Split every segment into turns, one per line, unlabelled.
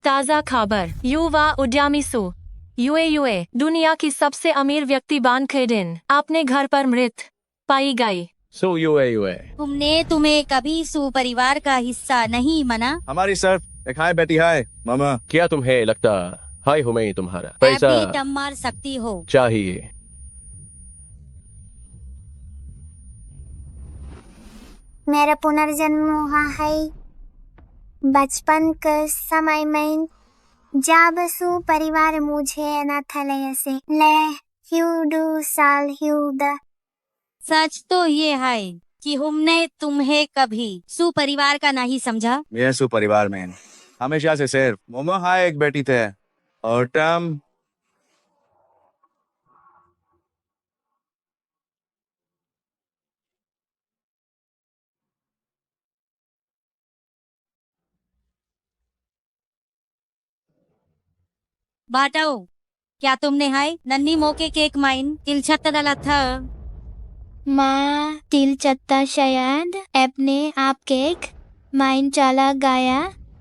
ताज़ा खबर युवा उद्यमी यूए दुनिया की सबसे अमीर व्यक्ति बान खेडिन अपने घर पर मृत पाई गई।
यूए
तुमने तुम्हें कभी सुपरिवार का हिस्सा नहीं माना?
हमारी सिर्फ एक हाय बेटी हाय मामा।
क्या तुम्हें लगता हाय हूँ मैं तुम्हारा पैसा
अभी दम मार सकती हो।
चाहिए?
मेरा पुनर्जन्म हुआ है बचपन के समय में जब परिवार मुझे अनाथालय से ले हिउडू साल हिउदा।
सच तो ये है कि हमने तुम्हें कभी सुपरिवार का नहीं समझा।
मैं सु परिवार में हमेशा से सिर्फ मामा हाय एक बेटी थे और टम
बाटाओ क्या तुमने हाय नन्ही मोके केक माइन तिलछत्त डाला था?
माँ तिलचत्ता शायद अपने आप केक माइन चला गया।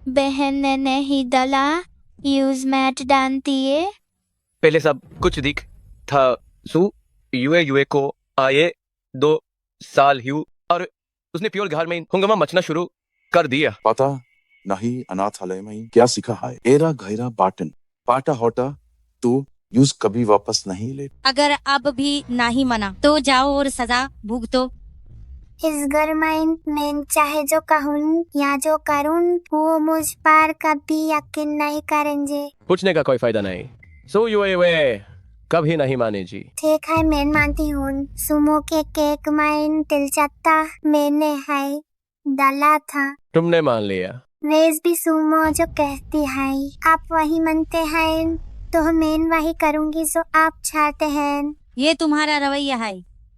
बहन ने नहीं डाला यूज मैट डालती है।
पहले सब कुछ दिख था सु यूए को आए 2 साल हुए और उसने प्योर घर में हंगामा मचना शुरू कर दिया।
पता नहीं अनाथालय में क्या सीखा है। एरा गहरा बाटन पाटा होटा तू यूज कभी वापस नहीं ले।
अगर अब भी नहीं मना तो जाओ और सजा भुगतो।
इस घर में मैं चाहे जो कहूँ या जो करूँ वो मुझ पर कभी यकीन नहीं करेंगे।
पूछने का कोई फायदा नहीं। सो यूए कभी नहीं माने जी।
ठीक है मैं मानती हूँ सुमो के केक में तिलचत्ता मैंने है डाला था।
तुमने मान लिया।
वेज भी सुमो जो कहती है आप वही मानते हैं तो मैं वही करूँगी जो आप चाहते हैं।
ये तुम्हारा रवैया है।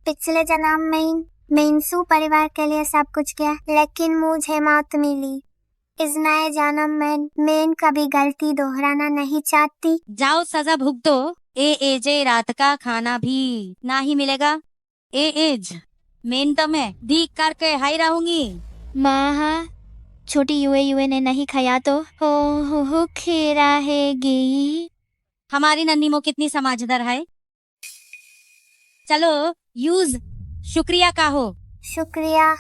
पिछले जन्म में मैं परिवार के लिए सब कुछ किया लेकिन मुझे मौत मिली। इस नए जन्म में मैं कभी गलती दोहराना नहीं चाहती।
जाओ सजा भुगतो। एज रात का खाना भी नहीं मिलेगा। एज मैं तो मैं ढीक करके हाई रहूंगी।
माँ छोटी यूए ने नहीं खाया तो हो खेरा रहेगी।
हमारी नन्ही मो कितनी समझदार है। चलो यूज शुक्रिया कहो।
शुक्रिया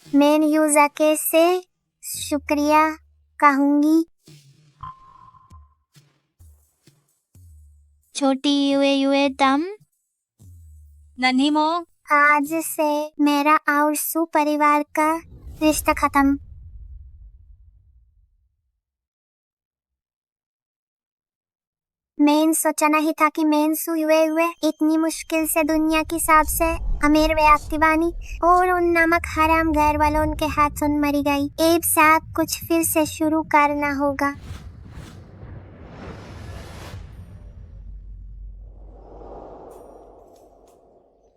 मैं यूजा के से शुक्रिया कहूंगी। छोटी यूए तम
नन्ही मो
आज से मेरा और सुपरिवार का रिश्ता खत्म। मैं सोचा नहीं था कि मैं हुए इतनी मुश्किल से दुनिया की सबसे अमीर व्यक्ति बनी और उन नमक हराम घर वालों उनके हाथ सुन मरी गई। एक साथ कुछ फिर से शुरू करना होगा।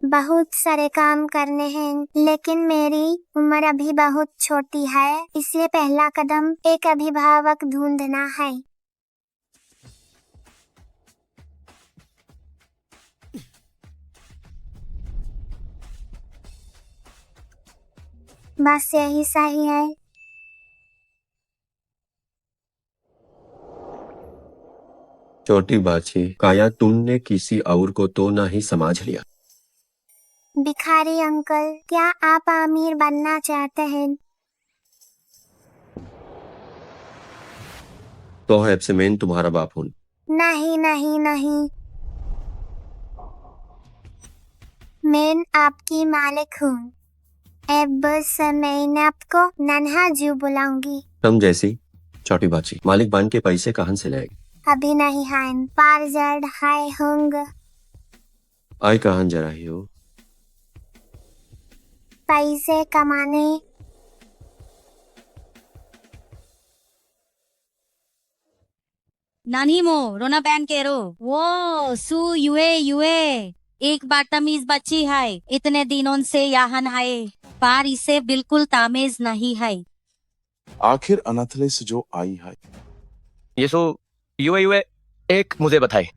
बहुत सारे काम करने हैं लेकिन मेरी उम्र अभी बहुत छोटी है इसलिए पहला कदम एक अभिभावक ढूंढना है। बस यही सही है।
छोटी बाची काया तुमने किसी और को तो नहीं समझ लिया।
भिखारी अंकल क्या आप अमीर बनना चाहते हैं?
तो है से मैं तुम्हारा बाप हूँ।
नहीं नहीं नहीं मैं आपकी मालिक हूँ। अब बस मैं आपको नन्हा जू बुलाऊंगी।
तुम जैसी छोटी बाची मालिक बन के पैसे कहाँ से लाएगी?
अभी नहीं है पर जल्द हाय होंगे।
आई कहाँ जा रही हो?
पैसे कमाने।
नानी मो रोना बैन के रो। वो सु यूए एक बदतमीज बच्ची है। इतने दिनों से यहाँ है पर इसे बिल्कुल तामेज नहीं है।
आखिर अनाथालय से जो आई है
ये सो यूए एक मुझे बताए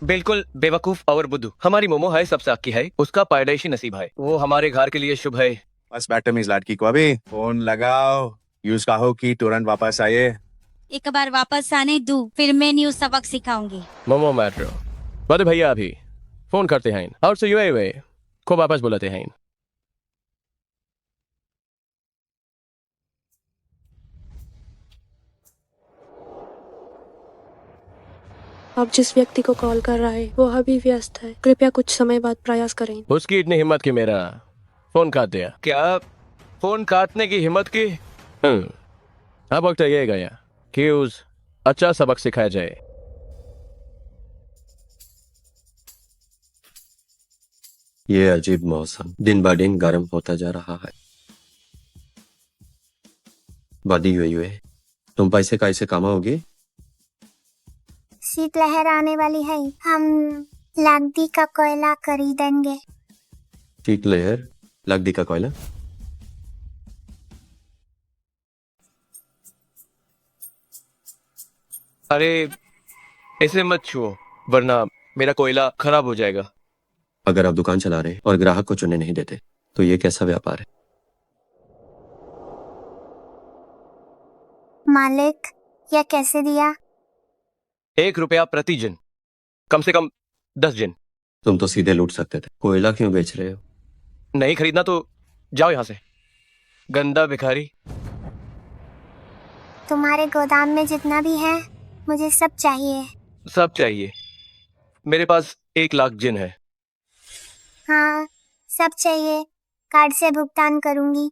बिल्कुल बेवकूफ और बुद्धू। हमारी मोमो है सबसे अक्की है उसका पैदाइशी नसीब है वो हमारे घर के लिए शुभ है।
बस बैठो मिस लड़की को अभी फोन लगाओ यूज कहो कि तुरंत वापस आइए।
एक बार वापस आने दो, फिर मैं न्यू सबक सिखाऊंगी।
मोमो मैट्रो बड़े भैया अभी फोन करते हैं और से यूए को वापस बुलाते हैं।
आप जिस व्यक्ति को कॉल कर रहा है वो अभी व्यस्त है, कृपया कुछ समय बाद प्रयास करें।
उसकी इतनी हिम्मत कि मेरा फोन काट दिया। क्या फोन काटने की हिम्मत की? अब वक्त ये गया कि उस अच्छा सबक सिखाया जाए।
ये अजीब मौसम दिन ब दिन गर्म होता जा रहा है। वादी यूए तुम पैसे कैसे कमाओगे?
शीतलहर आने वाली है, हम लकड़ी का कोयला खरीदेंगे।
शीतलहर लकड़ी का कोयला?
अरे ऐसे मत छुओ वरना मेरा कोयला खराब हो जाएगा।
अगर आप दुकान चला रहे और ग्राहक को चुनने नहीं देते तो ये कैसा व्यापार है?
मालिक, यह कैसे दिया?
1 रुपया प्रति जिन, कम से कम 10 जिन।
तुम तो सीधे लूट सकते थे, कोयला क्यों बेच रहे हो?
नहीं खरीदना तो जाओ यहाँ से, गंदा भिखारी।
तुम्हारे गोदाम में जितना भी है मुझे सब चाहिए।
सब चाहिए? मेरे पास 1 लाख जिन है।
हाँ, सब चाहिए, कार्ड से भुगतान करूंगी।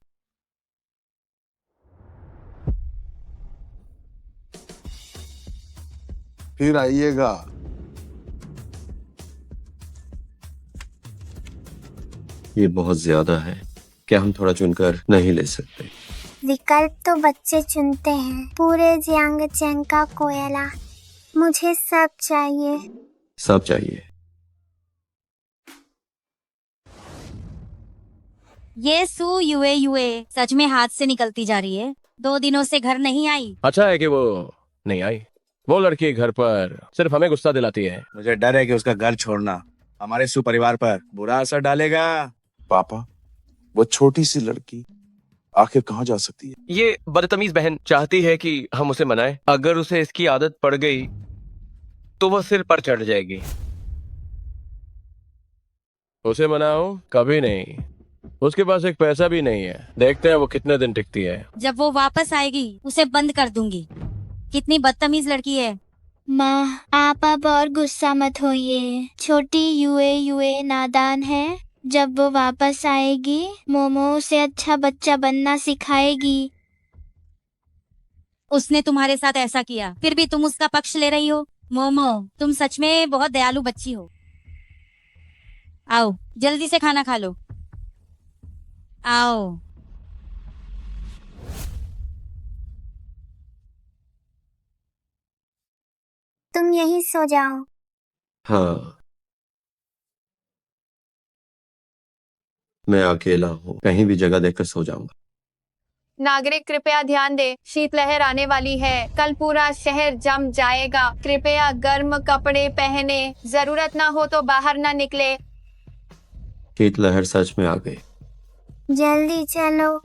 फिर आइएगा।
ये बहुत ज्यादा है, क्या हम थोड़ा चुनकर नहीं ले सकते?
विकल्प तो बच्चे चुनते हैं। पूरे जियांगचेन का कोयला, मुझे सब चाहिए।
सब चाहिए?
ये सू यूए सच में हाथ से निकलती जा रही है। 2 दिनों से घर नहीं आई।
अच्छा है कि वो नहीं आई। वो लड़की घर पर सिर्फ हमें गुस्सा दिलाती है।
मुझे डर है कि उसका घर छोड़ना हमारे सुपरिवार पर बुरा असर डालेगा।
पापा, वो छोटी सी लड़की आखिर कहाँ जा सकती है?
ये बदतमीज बहन चाहती है कि हम उसे मनाएं। अगर उसे इसकी आदत पड़ गई तो वह सिर पर चढ़ जाएगी। उसे मनाओ? कभी नहीं। उसके पास एक पैसा भी नहीं है। देखते हैं वो कितने दिन टिकती है।
जब वो वापस आएगी उसे बंद कर दूंगी। कितनी बदतमीज लड़की है।
माँ, आप अब और गुस्सा मत होइए। छोटी यूए नादान है। जब वो वापस आएगी मोमो उसे अच्छा बच्चा बनना सिखाएगी।
उसने तुम्हारे साथ ऐसा किया, फिर भी तुम उसका पक्ष ले रही हो। मोमो, तुम सच में बहुत दयालु बच्ची हो। आओ, जल्दी से खाना खा लो। आओ।
तुम यहीं सो जाओ।
हाँ, मैं अकेला हूँ, कहीं भी जगह देखकर सो जाऊंगा।
नागरिक कृपया ध्यान दें, शीतलहर आने वाली है। कल पूरा शहर जम जाएगा। कृपया गर्म कपड़े पहने, जरूरत ना हो तो बाहर ना निकले।
शीतलहर सच में आ गई।
जल्दी चलो,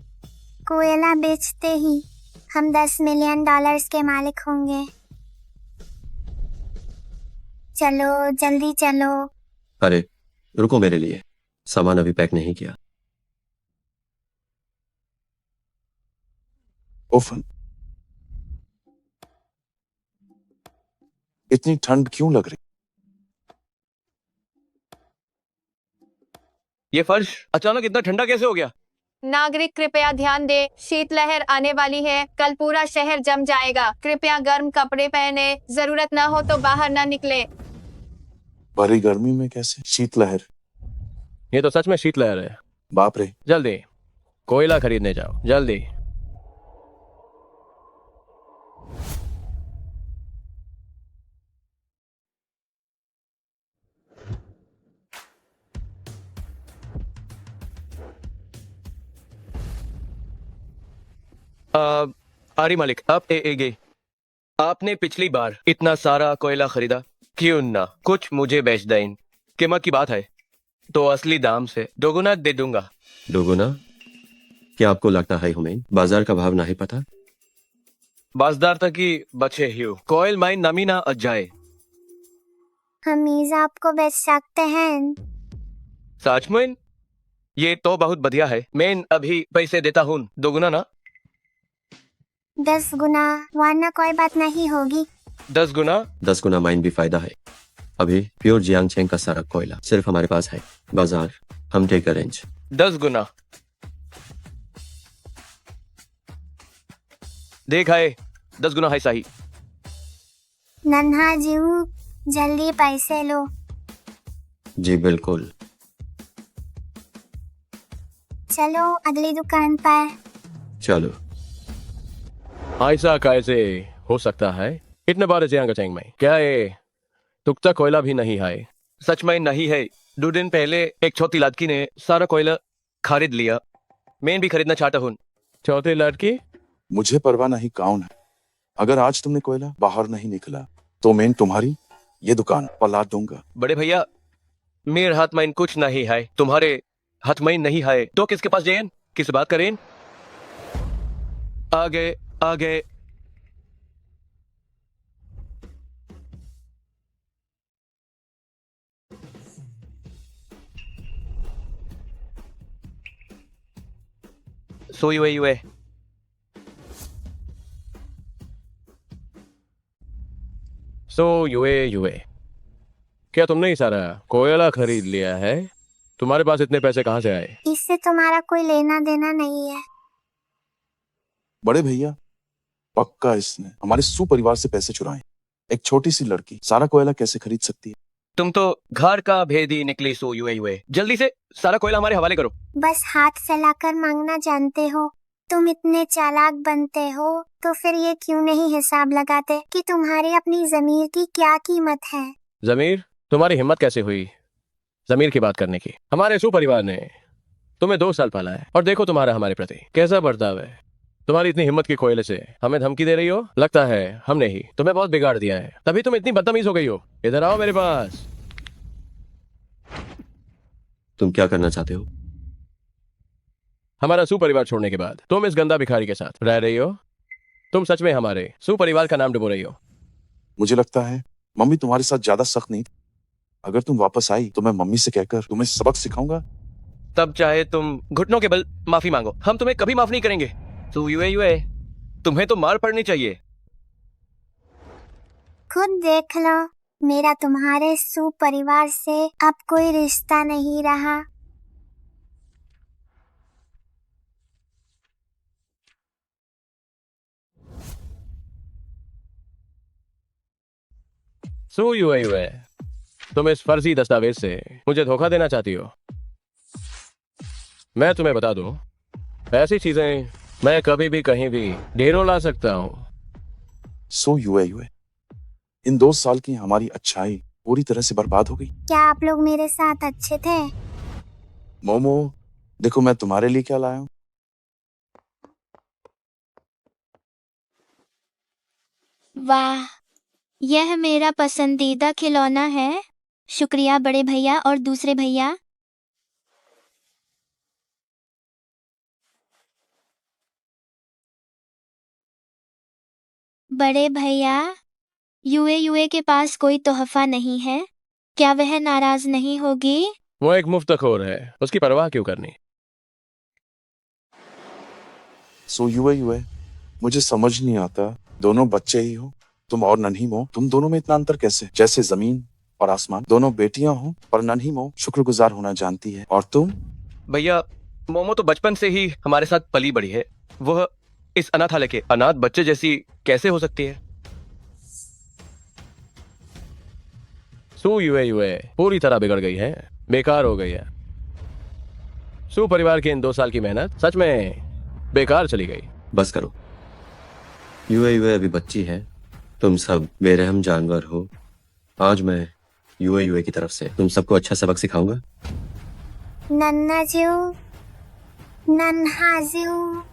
कोयला बेचते ही हम $10 मिलियन के मालिक होंगे। चलो, जल्दी चलो।
अरे रुको, मेरे लिए सामान अभी पैक नहीं किया।
ओफन, इतनी ठंड क्यों लग रही?
ये फर्श अचानक इतना ठंडा कैसे हो गया?
नागरिक कृपया ध्यान दें, शीतलहर आने वाली है। कल पूरा शहर जम जाएगा। कृपया गर्म कपड़े पहने, जरूरत ना हो तो बाहर ना निकले।
भरी गर्मी में कैसे शीतलहर?
ये तो सच में शीतलहर है।
बाप रे।
जल्दी कोयला खरीदने जाओ, जल्दी। आरी मालिक, आप गए। आपने पिछली बार इतना सारा कोयला खरीदा, क्यों ना कुछ मुझे बेच दें। कीमत की बात है तो असली दाम से दोगुना दे दूंगा।
दोगुना? क्या आपको लगता है हुमैन बाजार का भाव नहीं पता?
बाजदार तक ही बचे ह्यू कोयल माइन नमी ना अजाए
हमीज आपको बेच सकते हैं।
सच में ये तो बहुत बढ़िया है। मैं अभी पैसे देता हूँ, दोगुना ना।
10 गुना, वरना कोई बात नहीं होगी।
10 गुना।
10 गुना माइन भी फायदा है। अभी प्योर जियांगचेंग का सारा कोयला सिर्फ हमारे पास है। बाजार हम टेक अरेंज।
10 गुना। देख है 10 गुना है सही।
नन्हा जीव, जल्दी पैसे लो।
जी बिल्कुल।
चलो अगली दुकान पर।
चलो।
ऐसा कैसे हो सकता है? इतने बार जियांगचेंग में क्या ये तुक्ता कोयला भी नहीं है? सच में नहीं है। 2 दिन पहले एक छोटी लड़की ने सारा कोयला खरीद लिया। मैं भी खरीदना चाहता हूँ। छोटी लड़की?
मुझे परवाह नहीं कौन है। अगर आज तुमने कोयला बाहर नहीं निकला तो मैं तुम्हारी ये दुकान पलाट दूंगा।
बड़े भैया, मेरे हाथ में कुछ नहीं है, तुम्हारे हाथ में नहीं है तो किसके पास जाएं? किस बात करें? आगे आगे। सो युए क्या तुमने ही सारा कोयला खरीद लिया है? तुम्हारे पास इतने पैसे कहाँ से आए?
इससे तुम्हारा कोई लेना देना नहीं है।
बड़े भैया, पक्का इसने हमारे सुपरिवार से पैसे चुराए। एक छोटी सी लड़की सारा कोयला कैसे खरीद सकती है?
तुम तो घर का भेदी निकली। सो युए जल्दी से सारा कोयला हमारे हवाले करो।
बस हाथ फैलाकर मांगना जानते हो। तुम इतने चालाक बनते हो तो फिर ये क्यों नहीं हिसाब लगाते कि तुम्हारी अपनी जमीर की क्या कीमत है?
जमीर? तुम्हारी हिम्मत कैसे हुई जमीर की बात करने की? हमारे सुपरिवार ने तुम्हें 2 साल पाला है और देखो तुम्हारा हमारे प्रति कैसा बर्ताव है। तुम्हारी इतनी हिम्मत की कोयले से हमें धमकी दे रही हो? लगता है हमने ही तुम्हें बहुत बिगाड़ दिया है, तभी तुम इतनी बदतमीज हो गई हो। इधर आओ मेरे पास।
तुम क्या करना चाहते हो?
हमारा सुपरिवार छोड़ने के बाद तुम इस गंदा भिखारी के साथ रह रही हो। तुम सच में हमारे सुपरिवार का नाम डुबो रही हो।
मुझे लगता है मम्मी तुम्हारे साथ ज्यादा सख्त नहीं थी। अगर तुम वापस आई तो मैं मम्मी से कहकर तुम्हें सबक सिखाऊंगा।
तब चाहे तुम घुटनों के बल माफी मांगो, हम तुम्हें कभी माफ नहीं करेंगे। तो युए तुम्हें तो मार पड़नी चाहिए।
खुद देख लो, मेरा तुम्हारे सुपरिवार से अब कोई रिश्ता नहीं रहा।
सो युए तुम इस फर्जी दस्तावेज से मुझे धोखा देना चाहती हो। मैं तुम्हें बता दूं, ऐसी चीजें मैं कभी भी कहीं भी ढेरों ला सकता हूँ।
सो युए इन 2 साल की हमारी अच्छाई पूरी तरह से बर्बाद हो गई।
क्या आप लोग मेरे साथ अच्छे थे?
मोमो, देखो मैं तुम्हारे लिए क्या लाया हूँ।
वाह, यह मेरा पसंदीदा खिलौना है। शुक्रिया बड़े भैया और दूसरे भैया। बड़े भैया, युए के पास कोई तोहफा नहीं है, क्या वह नाराज नहीं होगी?
वो एक मुफ्तखोर है, उसकी परवाह क्यों करनी?
सो युए मुझे समझ नहीं आता, दोनों बच्चे ही हो तुम और नन्ही मो, तुम दोनों में इतना अंतर कैसे? जैसे जमीन और आसमान, दोनों बेटियां हो पर नन्ही मो शुक्रगुजार होना जानती है और तुम?
भैया, मोमो तो बचपन से ही हमारे साथ पली बड़ी है। वह इस अनाथालय के अनाथ बच्चे जैसी कैसे हो सकती है? सू युए पूरी तरह बिगड़ गई है, बेकार हो गई है। सू परिवार की इन 2 साल की मेहनत सच में बेकार चली गई।
बस करो। युए अभी बच्ची है, तुम सब बेरहम जानवर हो। आज मैं युए की तरफ से तुम सबको अच्छा सबक सिखाऊंगा।
नन्हा जीव, नन्हा जीव।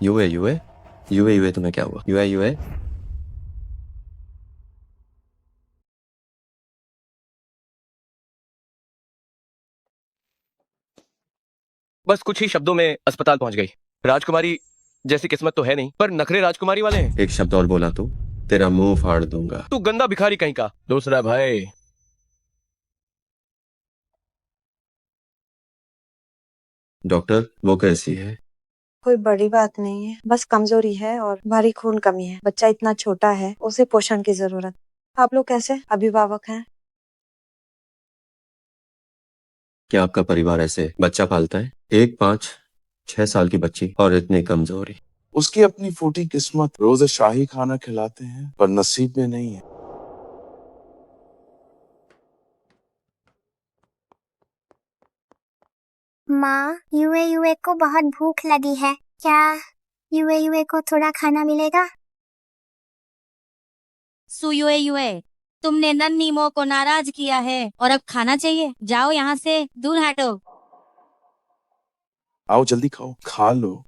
युए तुम्हें क्या हुआ? युए
बस कुछ ही शब्दों में अस्पताल पहुंच गई। राजकुमारी जैसी किस्मत तो है नहीं, पर नखरे राजकुमारी वाले हैं।
एक शब्द और बोला तो तेरा मुंह फाड़ दूंगा।
तू गंदा भिखारी कहीं का। दूसरा भाई,
डॉक्टर वो कैसी है?
कोई बड़ी बात नहीं है, बस कमजोरी है और भारी खून कमी है। बच्चा इतना छोटा है, उसे पोषण की जरूरत। आप लोग कैसे अभिभावक हैं?
क्या आपका परिवार ऐसे बच्चा पालता है? 1 5 6 साल की बच्ची और इतनी कमजोरी।
उसकी अपनी फूटी किस्मत, रोज शाही खाना खिलाते हैं पर नसीब में नहीं है।
माँ, युए युए को बहुत भूख लगी है। क्या युए युए को थोड़ा खाना मिलेगा?
सु युए युए, तुमने नन्ही मो को नाराज किया है और अब खाना चाहिए। जाओ यहाँ से, दूर हटो।
आओ जल्दी खाओ, खा लो।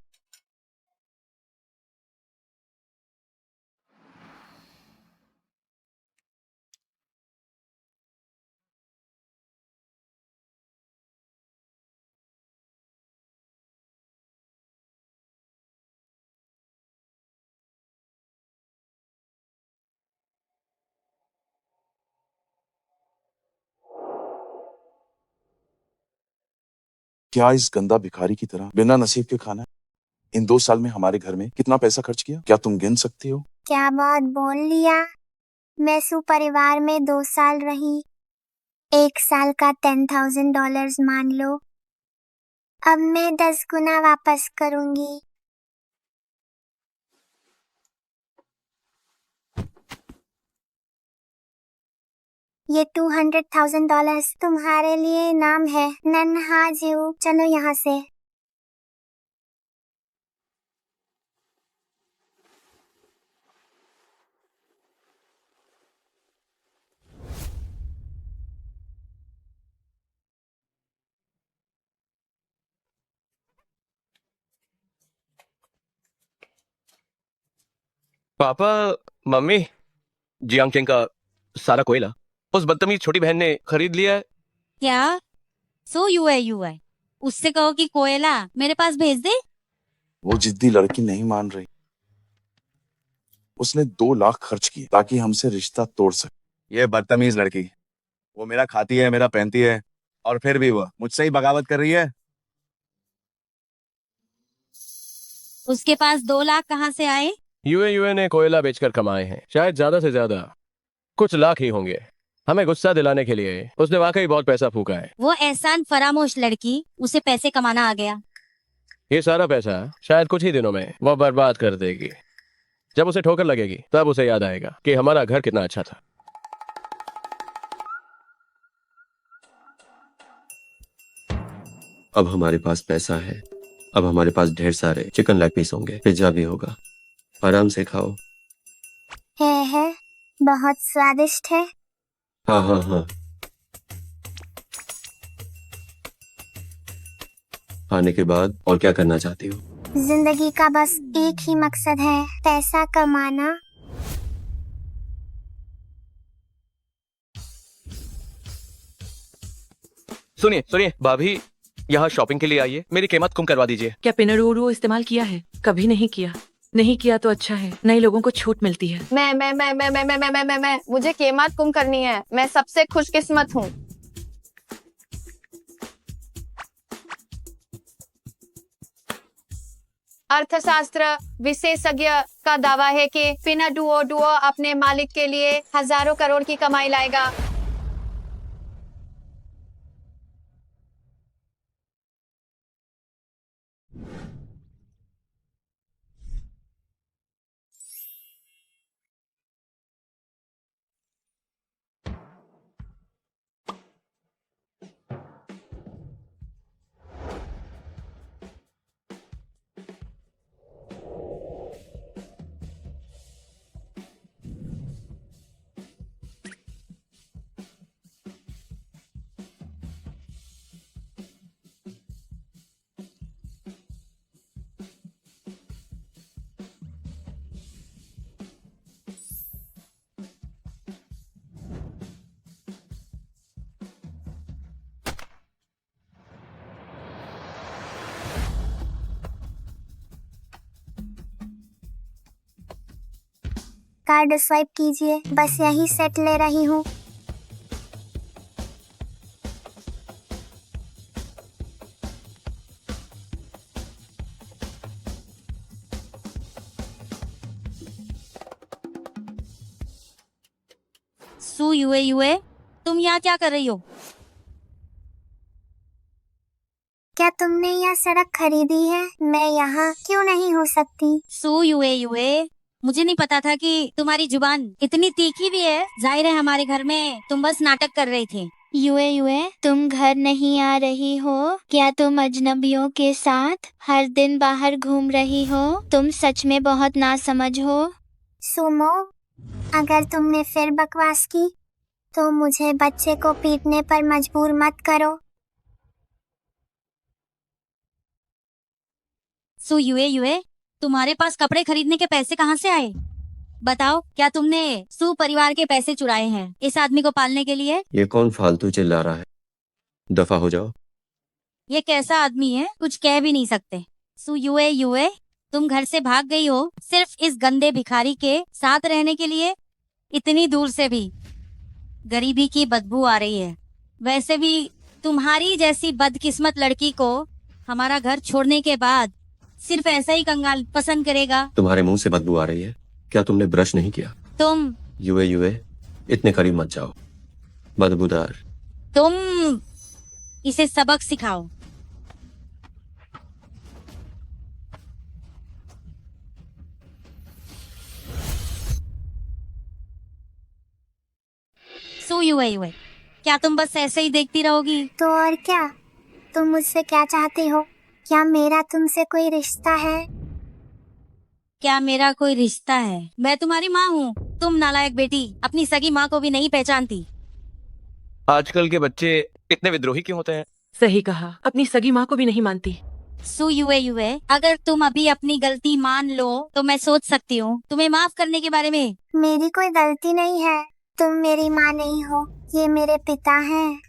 क्या इस गंदा भिखारी की तरह बिना नसीब के खाना है? इन 2 साल में हमारे घर में कितना पैसा खर्च किया, क्या तुम गिन सकती हो?
क्या बहुत बोल लिया। मैं सु परिवार में 2 साल रही। 1 साल का $10,000 मान लो। अब मैं 10 गुना वापस करूंगी। ये $200,000 तुम्हारे लिए इनाम है, नन्हा जीव। चलो यहाँ से।
पापा, मम्मी, जियांगचेंग का सारा कोयला उस बदतमीज छोटी बहन ने खरीद लिया है।
क्या? सु युए युए, उससे कहो कि कोयला मेरे पास भेज दे।
वो जिद्दी लड़की नहीं मान रही। उसने 2 लाख खर्च किए ताकि हमसे रिश्ता तोड़ सके।
ये बदतमीज लड़की, वो मेरा खाती है, मेरा पहनती है, और फिर भी वो मुझसे ही बगावत कर रही है।
उसके पास 2 लाख कहाँ से आए?
यूए ने कोयला बेचकर कमाए हैं, शायद ज्यादा से ज्यादा कुछ लाख ही होंगे। हमें गुस्सा दिलाने के लिए उसने वाकई बहुत पैसा फूका है।
वो एहसान फरामोश लड़की, उसे पैसे कमाना आ गया।
ये सारा पैसा शायद कुछ ही दिनों में वो बर्बाद कर देगी। जब उसे ठोकर लगेगी तब उसे याद आएगा कि हमारा घर कितना अच्छा था।
अब हमारे पास पैसा है, अब हमारे पास ढेर सारे चिकन लेग पीस होंगे, पिज्जा भी होगा। आराम से खाओ।
है बहुत स्वादिष्ट है।
हाँ हाँ हाँ। खाने के बाद और क्या करना चाहती हो?
जिंदगी का बस एक ही मकसद है, पैसा कमाना।
सुनिए भाभी, यहाँ शॉपिंग के लिए आइए, मेरी कीमत कम करवा दीजिए।
क्या पिनरूरो इस्तेमाल किया है? कभी नहीं किया। नहीं किया तो अच्छा है, नए लोगों को छूट मिलती है।
मैं मुझे कीमत कम करनी है। मैं सबसे खुशकिस्मत हूँ। अर्थशास्त्र विशेषज्ञ का दावा है कि पिनाडुओ अपने मालिक के लिए हजारों करोड़ की कमाई लाएगा।
कार्ड स्वाइप कीजिए, बस यही सेट ले रही हूँ।
सू यूए यूए, तुम यहाँ क्या कर रही हो?
क्या तुमने यह सड़क खरीदी है? मैं यहाँ क्यों नहीं हो सकती?
सू यूए यूए, मुझे नहीं पता था कि तुम्हारी जुबान इतनी तीखी भी है। जाहिर है हमारे घर में तुम बस नाटक कर रहे थे।
युए युए, तुम घर नहीं आ रही हो क्या? तुम अजनबियों के साथ हर दिन बाहर घूम रही हो? तुम सच में बहुत नासमझ हो। सुमो, अगर तुमने फिर बकवास की तो मुझे बच्चे को पीटने पर मजबूर मत करो।
सू यूए यूए, तुम्हारे पास कपड़े खरीदने के पैसे कहाँ से आए? बताओ, क्या तुमने सू परिवार के पैसे चुराए हैं इस आदमी को पालने के लिए?
ये कौन फालतू चिल्ला रहा है? दफा हो जाओ।
ये कैसा आदमी है, कुछ कह भी नहीं सकते। सू यूए यूए, तुम घर से भाग गई हो सिर्फ इस गंदे भिखारी के साथ रहने के लिए? इतनी दूर से भी गरीबी की बदबू आ रही है। वैसे भी तुम्हारी जैसी बदकिस्मत लड़की को हमारा घर छोड़ने के बाद सिर्फ ऐसा ही कंगाल पसंद करेगा।
तुम्हारे मुंह से बदबू आ रही है। क्या तुमने ब्रश नहीं किया?
तुम
युए युए, इतने करीब मत जाओ। बदबूदार।
तुम इसे सबक सिखाओ। सो यूए यूए, क्या तुम बस ऐसे ही देखती रहोगी?
तो और क्या? तुम मुझसे क्या चाहती हो? क्या मेरा तुमसे कोई रिश्ता है?
क्या मेरा कोई रिश्ता है? मैं तुम्हारी माँ हूँ। तुम नालायक बेटी अपनी सगी माँ को भी नहीं पहचानती।
आजकल के बच्चे इतने विद्रोही क्यों होते हैं?
सही कहा, अपनी सगी माँ को भी नहीं मानती।
सू यूए यूए, अगर तुम अभी अपनी गलती मान लो तो मैं सोच सकती हूँ तुम्हें माफ करने के बारे में।
मेरी कोई गलती नहीं है। तुम मेरी माँ नहीं हो, ये मेरे पिता हैं।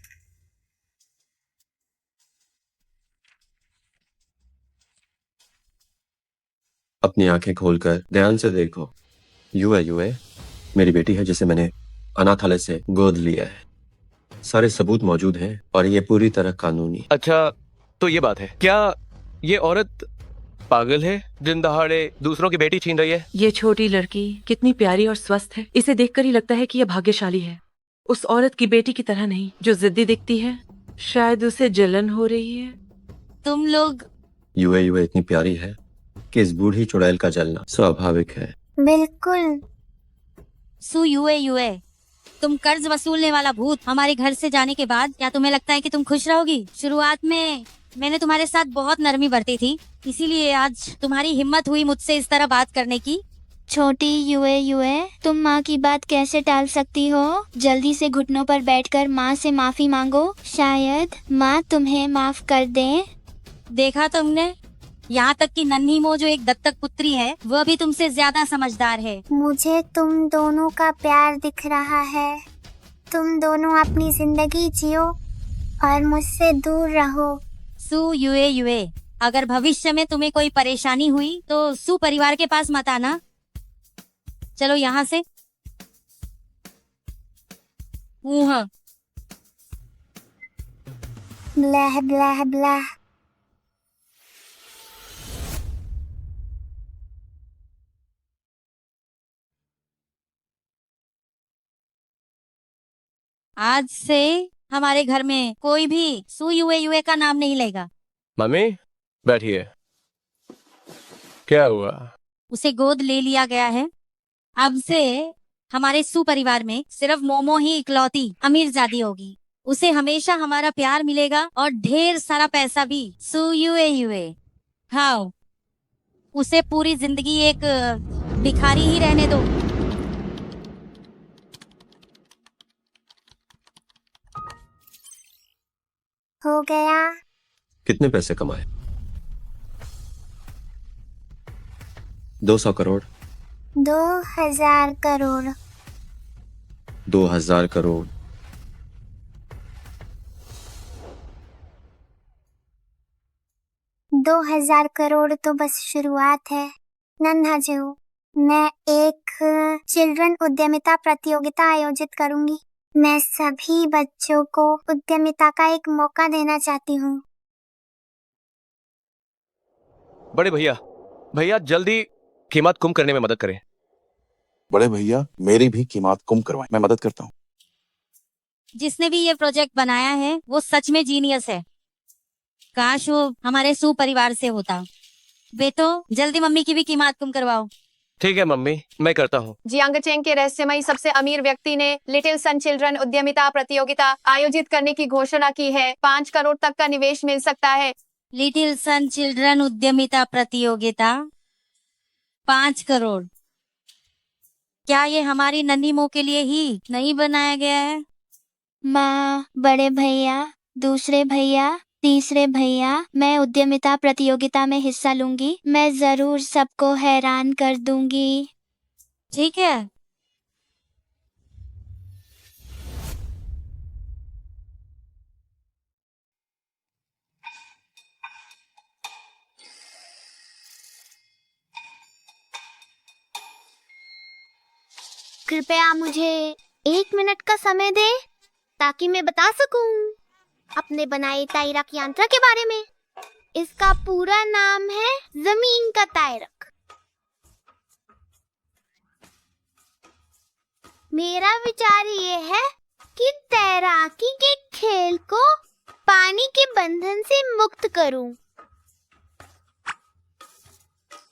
अपनी आंखें खोलकर ध्यान से देखो। युए युए मेरी बेटी है जिसे मैंने अनाथालय से गोद लिया है। सारे सबूत मौजूद हैं और ये पूरी तरह कानूनी।
अच्छा, तो ये बात है, क्या ये औरत पागल है? दिन दहाड़े दूसरों की बेटी छीन रही है?
ये छोटी लड़की कितनी प्यारी और स्वस्थ है। इसे देखकर ही लगता है कि यह भाग्यशाली है। उस औरत की बेटी की तरह नहीं जो जिद्दी दिखती है। शायद उसे जलन हो रही है।
तुम लोग
युए युए इतनी प्यारी है कि इस बूढ़ी चुड़ैल का जलना स्वाभाविक है।
बिल्कुल।
सू यूए यूए, तुम कर्ज वसूलने वाला भूत हमारे घर से जाने के बाद क्या तुम्हें लगता है कि तुम खुश रहोगी? शुरुआत में मैंने तुम्हारे साथ बहुत नरमी बरती थी, इसीलिए आज तुम्हारी हिम्मत हुई मुझसे इस तरह बात करने की।
छोटी युए युए, तुम माँ की बात कैसे टाल सकती हो? जल्दी से घुटनों पर बैठकर माँ से माफी मांगो, शायद माँ तुम्हें माफ कर दे।
देखा तुमने, यहाँ तक कि नन्ही मो जो एक दत्तक पुत्री है वह भी तुमसे ज्यादा समझदार है।
मुझे तुम दोनों का प्यार दिख रहा है। तुम दोनों अपनी जिंदगी जियो और मुझसे दूर रहो।
सू यूए यूए, अगर भविष्य में तुम्हें कोई परेशानी हुई तो सू परिवार के पास मत आना। चलो यहाँ से। हाँ।
ब्लह ब्लह ब्लह।
आज से हमारे घर में कोई भी सू यूए यूए का नाम नहीं लेगा।
मम्मी बैठिए। क्या हुआ?
उसे गोद ले लिया गया है। अब से हमारे सू परिवार में सिर्फ मोमो ही इकलौती अमीरजादी होगी। उसे हमेशा हमारा प्यार मिलेगा और ढेर सारा पैसा भी। सू यूए यूए, हाँ, उसे पूरी जिंदगी एक भिखारी ही रहने दो।
हो गया।
कितने पैसे कमाए? 200 करोड़।
2000 करोड़।
2000 करोड़।
2000 करोड़ तो बस शुरुआत है। नन्हा जो, मैं एक चिल्ड्रन उद्यमिता प्रतियोगिता आयोजित करूंगी। मैं सभी बच्चों को उद्यमिता का एक मौका देना चाहती हूँ।
बड़े भैया, भैया जल्दी कीमत कम करने में मदद करें।
बड़े भैया मेरी भी कीमत कम करवाएं, मैं मदद करता हूँ।
जिसने भी ये प्रोजेक्ट बनाया है वो सच में जीनियस है। काश वो हमारे सू परिवार से होता। बेटो जल्दी मम्मी की भी कीमत कम करवाओ।
ठीक है मम्मी, मैं करता हूँ।
जियांगचेंग के रहस्यमयी सबसे अमीर व्यक्ति ने लिटिल सन चिल्ड्रन उद्यमिता प्रतियोगिता आयोजित करने की घोषणा की है। 5 करोड़ तक का निवेश मिल सकता है।
लिटिल सन चिल्ड्रन उद्यमिता प्रतियोगिता 5 करोड़। क्या ये हमारी नन्ही मोह के लिए ही नहीं बनाया गया है?
माँ, बड़े भैया, दूसरे भैया, तीसरे भैया, मैं उद्यमिता प्रतियोगिता में हिस्सा लूंगी। मैं जरूर सबको हैरान कर दूंगी।
ठीक है।
कृपया मुझे 1 मिनट का समय दे ताकि मैं बता सकूं अपने बनाए ताइरक यंत्र के बारे में। इसका पूरा नाम है जमीन का ताइरक। मेरा विचार ये है कि तैराकी के खेल को पानी के बंधन से मुक्त करूं।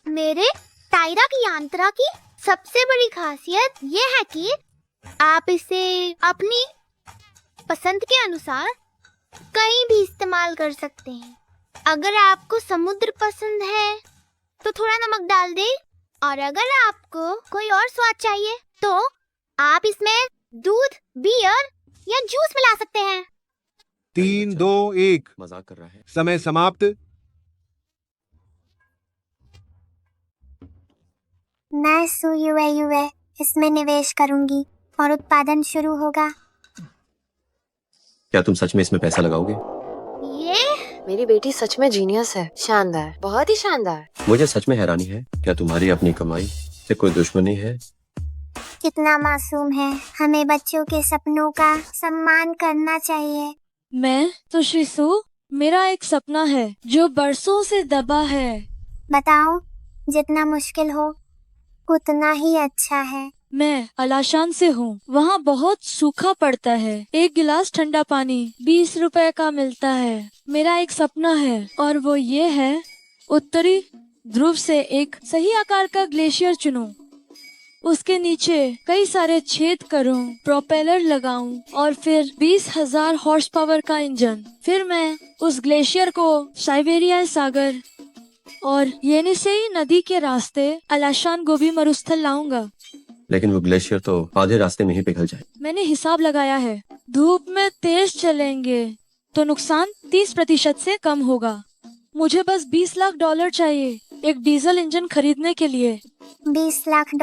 मेरे ताइरक यंत्र की सबसे बड़ी खासियत ये है कि आप इसे अपनी पसंद के अनुसार कहीं भी इस्तेमाल कर सकते हैं। अगर आपको समुद्र पसंद है तो थोड़ा नमक डाल दें, और अगर आपको कोई और स्वाद चाहिए तो आप इसमें दूध, बियर या जूस मिला सकते हैं।
3, 2, 1
मजाक कर रहा है।
समय समाप्त।
मैं सुयुए इसमें निवेश करूंगी और उत्पादन शुरू होगा।
क्या तुम सच में इसमें पैसा लगाओगे?
ये
मेरी बेटी सच में जीनियस है। शानदार, बहुत ही शानदार।
मुझे सच में हैरानी है, क्या तुम्हारी अपनी कमाई से कोई दुश्मनी है?
कितना मासूम है। हमें बच्चों के सपनों का सम्मान करना चाहिए।
मैं तो शिशु, मेरा एक सपना है जो बरसों से दबा है।
बताओ, जितना मुश्किल हो उतना ही अच्छा है।
मैं अलाशान से हूँ। वहाँ बहुत सूखा पड़ता है। एक गिलास ठंडा पानी 20 रुपए का मिलता है। मेरा एक सपना है और वो ये है, उत्तरी ध्रुव से एक सही आकार का ग्लेशियर चुनूं, उसके नीचे कई सारे छेद करूं, प्रोपेलर लगाऊं और फिर 20,000 हॉर्स पावर का इंजन। फिर मैं उस ग्लेशियर को साइबेरियाई सागर और येनिसेई नदी के रास्ते अलाशान गोबी मरुस्थल लाऊंगा।
लेकिन वो ग्लेशियर तो आधे रास्ते में ही पिघल जाए।
मैंने हिसाब लगाया है, धूप में तेज चलेंगे तो नुकसान 30% से कम होगा। मुझे बस $20 लाख चाहिए एक डीजल इंजन खरीदने के लिए।
$20 लाख?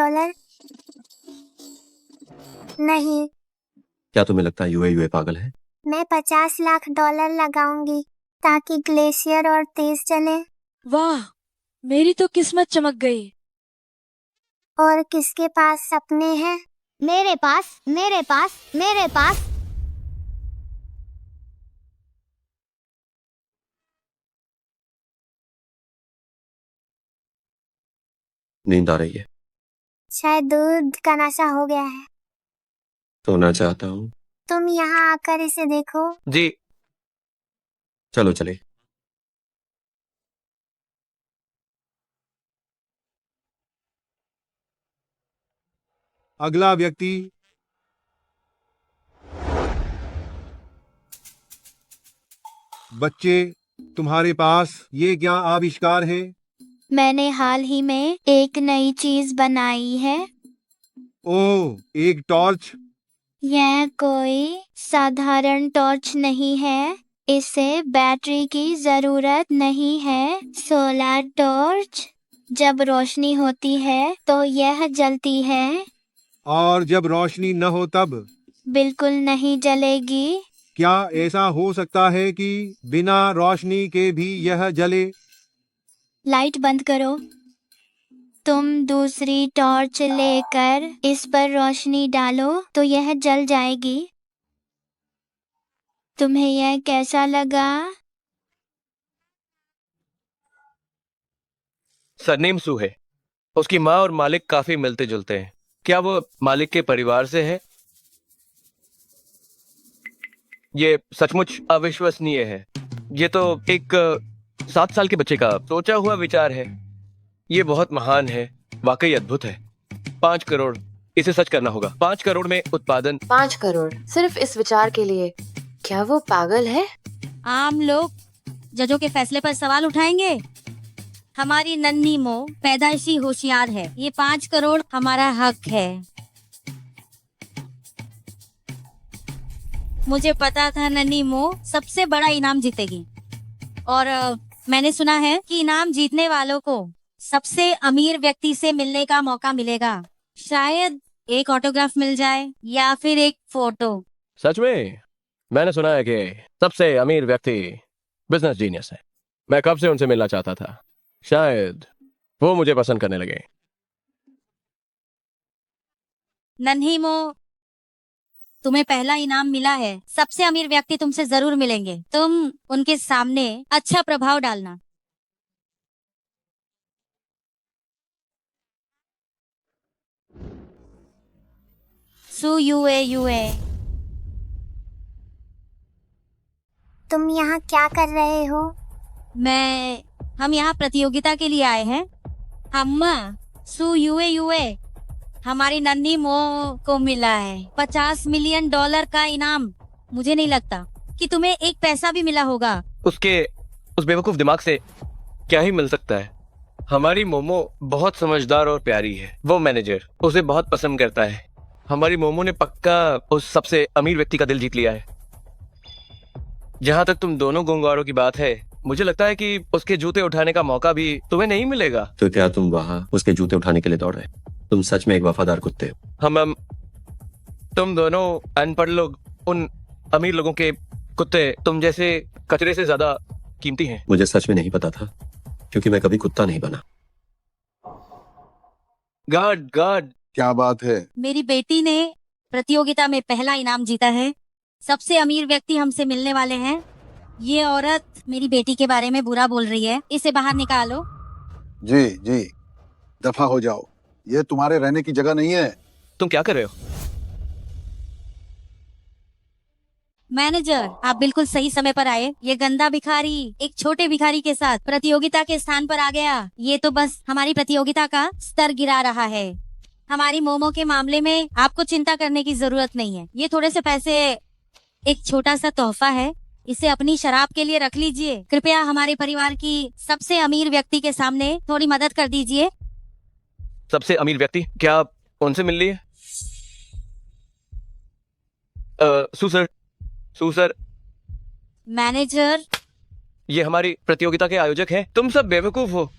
नहीं,
क्या तुम्हें लगता है यूए पागल है?
मैं $50 लाख लगाऊंगी ताकि ग्लेशियर और तेज चले।
वाह, मेरी तो किस्मत चमक गई।
और किसके पास सपने हैं? मेरे पास, मेरे पास, मेरे पास।
नींद आ रही है।
शायद दूध का नशा हो गया है।
सोना चाहता हूँ।
तुम यहाँ आकर इसे देखो।
जी।
चलो चले।
अगला व्यक्ति। बच्चे, तुम्हारे पास ये क्या आविष्कार है?
मैंने हाल ही में एक नई चीज बनाई है।
ओह, एक टॉर्च।
यह कोई साधारण टॉर्च नहीं है। इसे बैटरी की जरूरत नहीं है। Solar torch. जब रोशनी होती है तो यह जलती है।
और जब रोशनी न हो तब?
बिल्कुल नहीं जलेगी।
क्या ऐसा हो सकता है कि बिना रोशनी के भी यह जले?
लाइट बंद करो। तुम दूसरी टॉर्च लेकर इस पर रोशनी डालो तो यह जल जाएगी। तुम्हें यह कैसा लगा?
सरनेम सू है। उसकी माँ और मालिक काफी मिलते जुलते हैं। क्या वो मालिक के परिवार से है? ये सचमुच अविश्वसनीय है। ये तो एक 7 साल के बच्चे का सोचा हुआ विचार है। ये बहुत महान है, वाकई अद्भुत है। 5 करोड़, इसे सच करना होगा। 5 करोड़ में उत्पादन।
5 करोड़ सिर्फ इस विचार के लिए? क्या वो पागल है?
आम लोग जजों के फैसले पर सवाल उठाएंगे। हमारी नन्ही मो पैदाइशी होशियार है। ये 5 करोड़ हमारा हक है। मुझे पता था नन्ही मो सबसे बड़ा इनाम जीतेगी। और मैंने सुना है कि इनाम जीतने वालों को सबसे अमीर व्यक्ति से मिलने का मौका मिलेगा। शायद एक ऑटोग्राफ मिल जाए या फिर एक फोटो।
सच में? मैंने सुना है कि सबसे अमीर व्यक्ति बिजनेस जीनियस है। मैं कब से उनसे मिलना चाहता था। शायद वो मुझे पसंद करने लगे।
नन्ही मो, तुम्हें पहला इनाम मिला है। सबसे अमीर व्यक्ति तुमसे जरूर मिलेंगे। तुम उनके सामने अच्छा प्रभाव डालना। सू यूए यूए।
तुम यहाँ क्या कर रहे हो?
हम यहाँ प्रतियोगिता के लिए आए हैं। अम्मा, सू यूए यूए, हमारी नन्ही मो को मिला है $50 मिलियन का इनाम। मुझे नहीं लगता कि तुम्हें एक पैसा भी मिला होगा।
उसके उस बेवकूफ दिमाग से क्या ही मिल सकता है। हमारी मोमो बहुत समझदार और प्यारी है। वो मैनेजर उसे बहुत पसंद करता है। हमारी मोमो ने पक्का उस सबसे अमीर व्यक्ति का दिल जीत लिया है। जहाँ तक तुम दोनों गुंगारों की बात है, मुझे लगता है कि उसके जूते उठाने का मौका भी तुम्हें नहीं मिलेगा।
तो क्या तुम वहाँ उसके जूते उठाने के लिए दौड़ रहे? तुम सच में एक वफादार कुत्ते हो।
हम तुम दोनों अनपढ़ लोग उन अमीर लोगों के कुत्ते तुम जैसे कचरे से ज्यादा कीमती हैं।
मुझे सच में नहीं पता था, क्योंकि मैं कभी कुत्ता नहीं बना।
गार्ड गार्ड,
क्या बात है?
मेरी बेटी ने प्रतियोगिता में पहला इनाम जीता है। सबसे अमीर व्यक्ति हमसे मिलने वाले हैं। ये औरत मेरी बेटी के बारे में बुरा बोल रही है। इसे बाहर निकालो।
जी जी, दफा हो जाओ। ये तुम्हारे रहने की जगह नहीं है।
तुम क्या कर रहे हो?
मैनेजर, आप बिल्कुल सही समय पर आए। ये गंदा भिखारी एक छोटे भिखारी के साथ प्रतियोगिता के स्थान पर आ गया। ये तो बस हमारी प्रतियोगिता का स्तर गिरा रहा है। हमारी मोमो के मामले में आपको चिंता करने की जरूरत नहीं है। ये थोड़े से पैसे एक छोटा सा तोहफा है। इसे अपनी शराब के लिए रख लीजिए। कृपया हमारे परिवार की सबसे अमीर व्यक्ति के सामने थोड़ी मदद कर दीजिए।
सबसे अमीर व्यक्ति? क्या आप उनसे मिल लिए? सू सर,
मैनेजर,
ये हमारी प्रतियोगिता के आयोजक हैं। तुम सब बेवकूफ हो।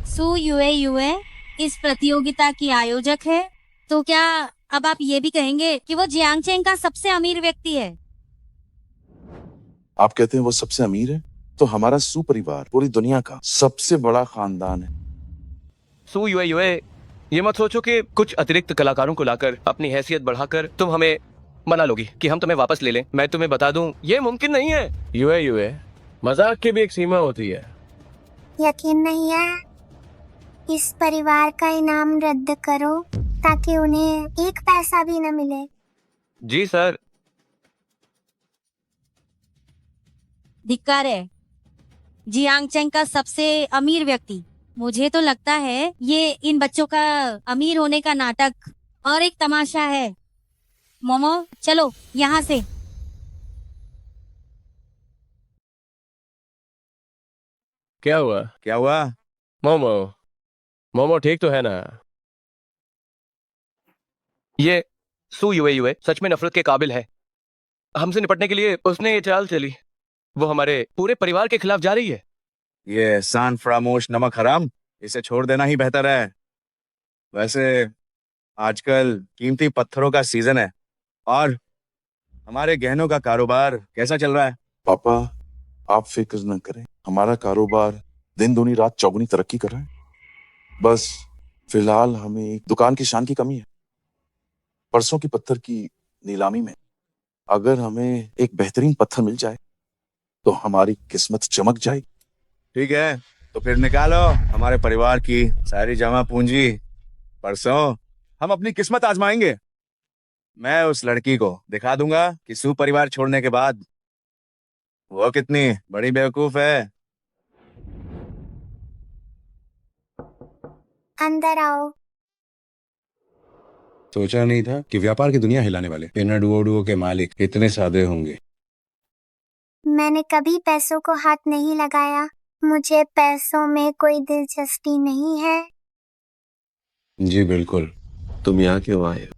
सू यूए यूए इस प्रतियोगिता की आयोजक है। तो क्या अब आप ये भी कहेंगे कि वो जियांगचेंग का सबसे अमीर व्यक्ति है?
आप कहते हैं वो सबसे अमीर है, तो हमारा सू परिवार पूरी दुनिया का सबसे बड़ा खानदान है।
सू यूए यूए, ये मत सोचो कि कुछ अतिरिक्त कलाकारों को लाकर अपनी हैसियत बढ़ाकर तुम हमें मना लोगी कि हम तुम्हें वापस ले लें। मैं तुम्हें बता दूं, ये मुमकिन नहीं है। यूए यूए, मजाक की भी एक सीमा होती है।
यकीन नहीं है? इस परिवार का इनाम रद्द करो ताकि उन्हें एक पैसा भी न मिले।
जी सर।
धिक्कार है। जियांगचेंग का सबसे अमीर व्यक्ति। मुझे तो लगता है ये इन बच्चों का अमीर होने का नाटक और एक तमाशा है। मोमो, चलो यहाँ से।
क्या हुआ?
क्या हुआ?
मोमो, मोमो ठीक तो है ना? ये सू यूए यूए सच में नफरत के काबिल है। हमसे निपटने के लिए उसने ये चाल चली। वो हमारे पूरे परिवार के खिलाफ जा रही है।
ये सान फ्रामोश नमक हराम, इसे छोड़ देना ही बेहतर है। वैसे आजकल कीमती पत्थरों का सीजन है और हमारे गहनों का कारोबार कैसा चल रहा है?
पापा, आप फिक्र न करें, हमारा कारोबार दिन दूनी रात चौगुनी तरक्की कर रहा है। बस फिलहाल हमें एक दुकान की शान की कमी है। परसों की पत्थर की नीलामी में अगर हमें एक बेहतरीन पत्थर मिल जाए तो हमारी किस्मत चमक जाएगी।
ठीक है, तो फिर निकालो हमारे परिवार की सारी जमा पूंजी। परसों हम अपनी किस्मत आजमाएंगे। मैं उस लड़की को दिखा दूंगा कि सू परिवार छोड़ने के बाद वो कितनी बड़ी बेवकूफ है।
अंदर आओ।
सोचा नहीं था कि व्यापार की दुनिया हिलाने वाले इन डुओ के मालिक इतने सादे होंगे।
मैंने कभी पैसों को हाथ नहीं लगाया। मुझे पैसों में कोई दिलचस्पी नहीं है।
जी बिल्कुल।
तुम यहाँ क्यों आए हो?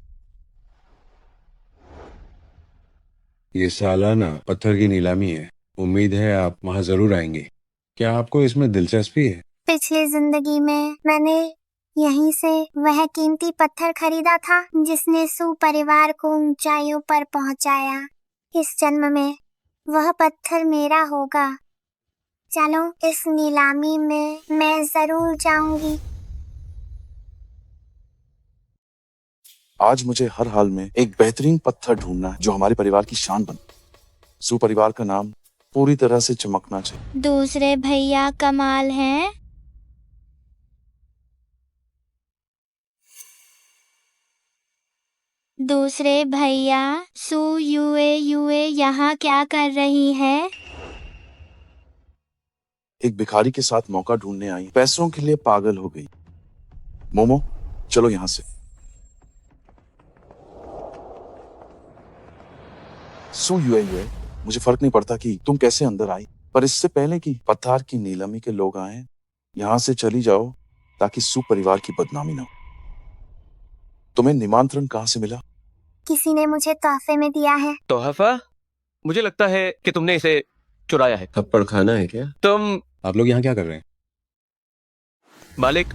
ये सालाना पत्थर की नीलामी है, उम्मीद है आप वहाँ जरूर आएंगे। क्या आपको इसमें दिलचस्पी है?
पिछली जिंदगी में मैंने यहीं से वह कीमती पत्थर खरीदा था जिसने सू परिवार को ऊंचाइयों पर पहुंचाया। इस जन्म में वह पत्थर मेरा होगा। चलो, इस नीलामी में मैं जरूर जाऊंगी।
आज मुझे हर हाल में एक बेहतरीन पत्थर ढूंढना है जो हमारे परिवार की शान बने। सू परिवार का नाम पूरी तरह से चमकना चाहिए।
दूसरे भैया कमाल हैं। दूसरे भैया, सू यूए यहाँ क्या कर रही है?
एक भिखारी के साथ मौका ढूंढने आई, पैसों के लिए पागल हो गई। मोमो, चलो यहाँ से। सू यूए, मुझे फर्क नहीं पड़ता कि तुम कैसे अंदर आई, पर इससे पहले कि पत्थर की नीलामी के लोग आए, यहाँ से चली जाओ ताकि सू परिवार की बदनामी न हो। तुम्हें निमंत्रण कहाँ से मिला?
किसी ने मुझे तोहफे में दिया है।
तोहफा? मुझे लगता है कि तुमने इसे चुराया है।
थप्पड़ खाना है क्या?
तुम
आप लोग यहाँ क्या कर रहे हैं?
मालिक,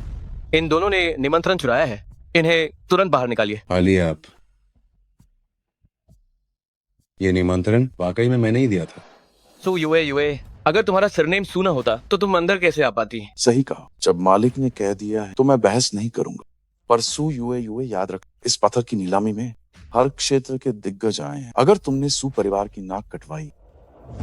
इन दोनों ने निमंत्रण चुराया है। इन्हें तुरंत बाहर निकालिए।
आलिए आप। ये निमंत्रण वाकई में मैंने ही दिया था।
सू यूए, अगर तुम्हारा सरनेम सू ना होता तो तुम अंदर कैसे आ पाती?
सही कहा। जब मालिक ने कह दिया है तो मैं बहस नहीं करूंगा। पर सू यूए याद रख, इस पत्थर की नीलामी में हर क्षेत्र के दिग्गज आए हैं। अगर तुमने सू परिवार की नाक कटवाई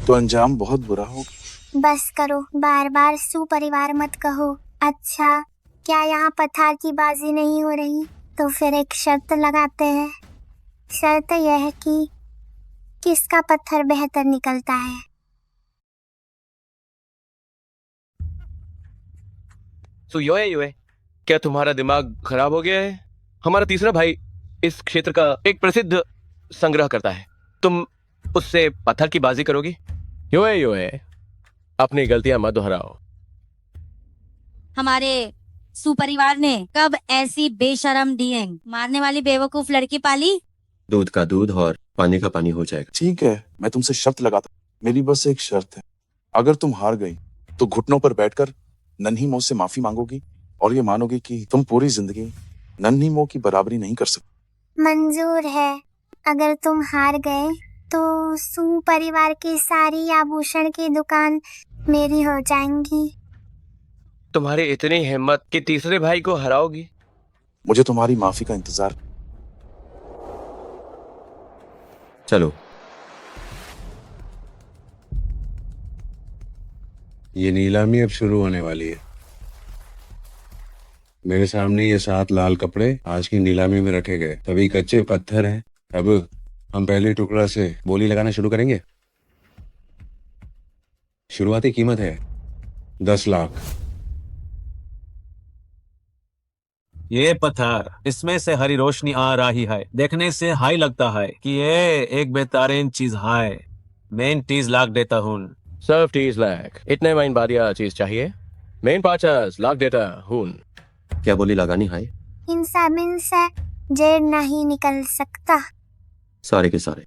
तो अंजाम बहुत बुरा होगा।
बस करो, बार बार सू परिवार मत कहो। अच्छा, क्या यहाँ पत्थर की बाजी नहीं हो रही? तो फिर एक शर्त लगाते हैं। शर्त यह है कि किसका पत्थर बेहतर निकलता है।
सू यूए, क्या तुम्हारा दिमाग खराब हो गया है? हमारा तीसरा भाई इस क्षेत्र का एक प्रसिद्ध संग्रह करता है। तुम उससे पत्थर की बाजी करोगी? यूए, अपनी गलतियां मत दोहराओ।
हमारे सुपरिवार ने कब ऐसी बेशरम डीएंग मारने वाली बेवकूफ लड़की पाली?
दूध का दूध और पानी का पानी हो जाएगा।
ठीक है, मैं तुमसे शर्त लगाता हूं। मेरी बस एक शर्त है। अगर तुम हार गई तो घुटनों पर बैठकर नन्ही मो से माफी मांगोगी और ये मानोगी कि तुम पूरी जिंदगी नन्ही मो की बराबरी नहीं कर सकती।
मंजूर है। अगर तुम हार गए तो सू परिवार की सारी आभूषण की दुकान मेरी हो जाएंगी।
तुम्हारी इतनी हिम्मत कि तीसरे भाई को हराओगी?
मुझे तुम्हारी माफी का इंतजार।
चलो।
ये नीलामी अब शुरू होने वाली है। मेरे सामने ये 7 लाल कपड़े आज की नीलामी में रखे गए। सभी कच्चे पत्थर हैं। अब हम पहले टुकड़ा से बोली लगाना शुरू करेंगे। शुरुआती कीमत है 10 लाख।
ये पत्थर, इसमें से हरी रोशनी आ रही है। देखने से हाई लगता है कि ये एक बेहतरीन चीज है। मैं 30 लाख देता हूँ।
सिर्फ 30 लाख? इतने महीन बाद यह चीज चाहिए? मैं 50 लाख देता हूँ।
क्या बोली लगानी है?
इन सब से जेड नहीं निकल सकता।
सारे के सारे।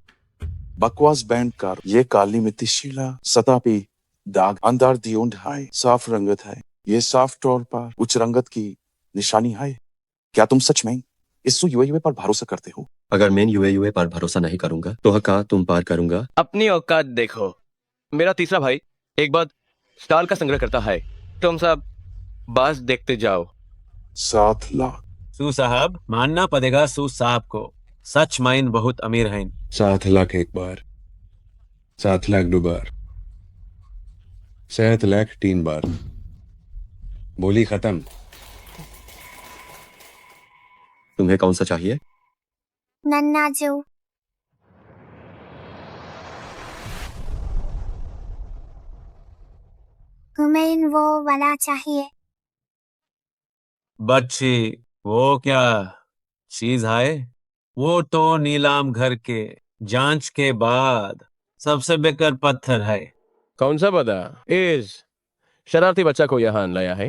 बकवास बैंड कार, ये काली मिट्टी शीला सतह पे दाग अंदर दियोंड है। साफ रंगत है। ये साफ तौर पर उच्च रंगत की निशानी है। क्या तुम सच में इस यूए पर भरोसा करते हो?
अगर मैं यूए पर भरोसा नहीं करूंगा तो हका तुम पार करूंगा।
अपनी औकात देखो। मेरा तीसरा भाई एक बार स्टाल का संग्रह करता है। तुम सब बस देखते जाओ।
7 लाख।
सू साहब मानना पड़ेगा सू साहब को, सच माइन बहुत अमीर हैं।
7 लाख एक बार, 7 लाख 2 बार, 7 लाख 3 बार। बोली खत्म।
तुम्हें कौन सा चाहिए?
नन्ना जो। हमें वो वाला चाहिए।
बच्ची वो क्या चीज है? वो तो नीलाम घर के जांच के बाद सबसे बेकार पत्थर है।
कौन सा पता? इस शरारती बच्चा को यहाँ लाया है,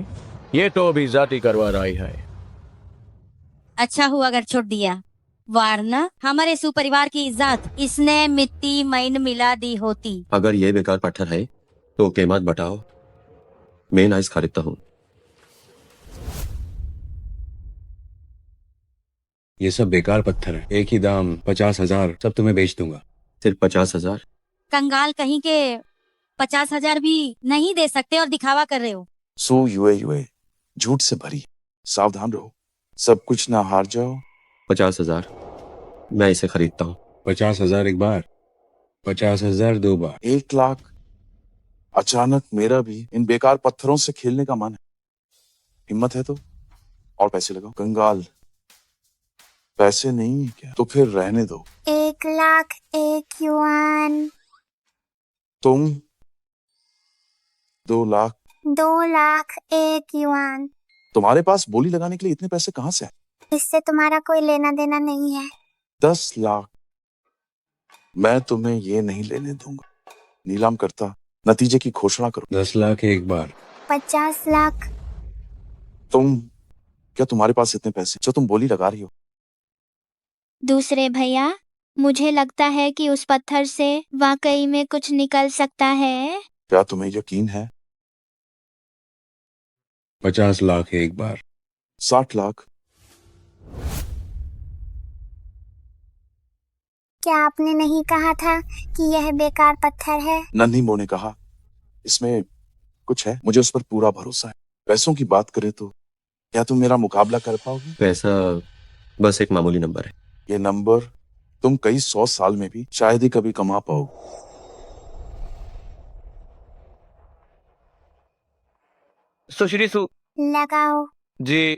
ये तो भी जाती करवा रही है।
अच्छा हुआ अगर छोड़ दिया, वरना हमारे सुपरिवार की इज्जत इसने मिट्टी मैन मिला दी होती।
अगर ये बेकार पत्थर है तो कीमत बताओ, मैं नाइस खरीदता हूँ।
ये सब बेकार पत्थर है, एक ही दाम 50,000, सब तुम्हें बेच दूंगा।
सिर्फ 50,000?
कंगाल कहीं के 50,000 भी नहीं दे सकते और दिखावा कर रहे हो।
सो यूए झूठ से भरी, सावधान रहो, सब कुछ ना हार जाओ।
50,000 मैं इसे खरीदता हूँ।
50,000 एक बार, 50,000 2 बार।
1 लाख। अचानक मेरा भी इन बेकार पत्थरों से खेलने का मन है। हिम्मत है तो और पैसे लगाओ। कंगाल पैसे नहीं है क्या? तो फिर रहने दो।
1 लाख 1 युआन।
तुम 2 लाख।
2 लाख 1 युआन।
तुम्हारे पास बोली लगाने के लिए इतने पैसे कहाँ से आए?
इससे तुम्हारा कोई लेना देना नहीं है।
10 लाख। मैं तुम्हें ये नहीं लेने दूंगा। नीलाम करता, नतीजे की घोषणा करो।
10 लाख एक बार।
50 लाख।
क्या तुम्हारे पास इतने पैसे जो तुम बोली लगा रही हो?
दूसरे भैया, मुझे लगता है कि उस पत्थर से वाकई में कुछ निकल सकता है।
क्या तुम्हें यकीन है?
50 लाख एक बार।
60 लाख।
क्या आपने नहीं कहा था कि यह बेकार पत्थर है?
नन्ही मो ने कहा इसमें कुछ है, मुझे उस पर पूरा भरोसा है। पैसों की बात करें तो क्या तुम मेरा मुकाबला कर पाओगे?
पैसा बस एक मामूली नंबर है।
ये नंबर तुम कई 100 साल में भी शायद ही कभी कमा पाओगे।
सुश्री सु
लगाओ।
जी।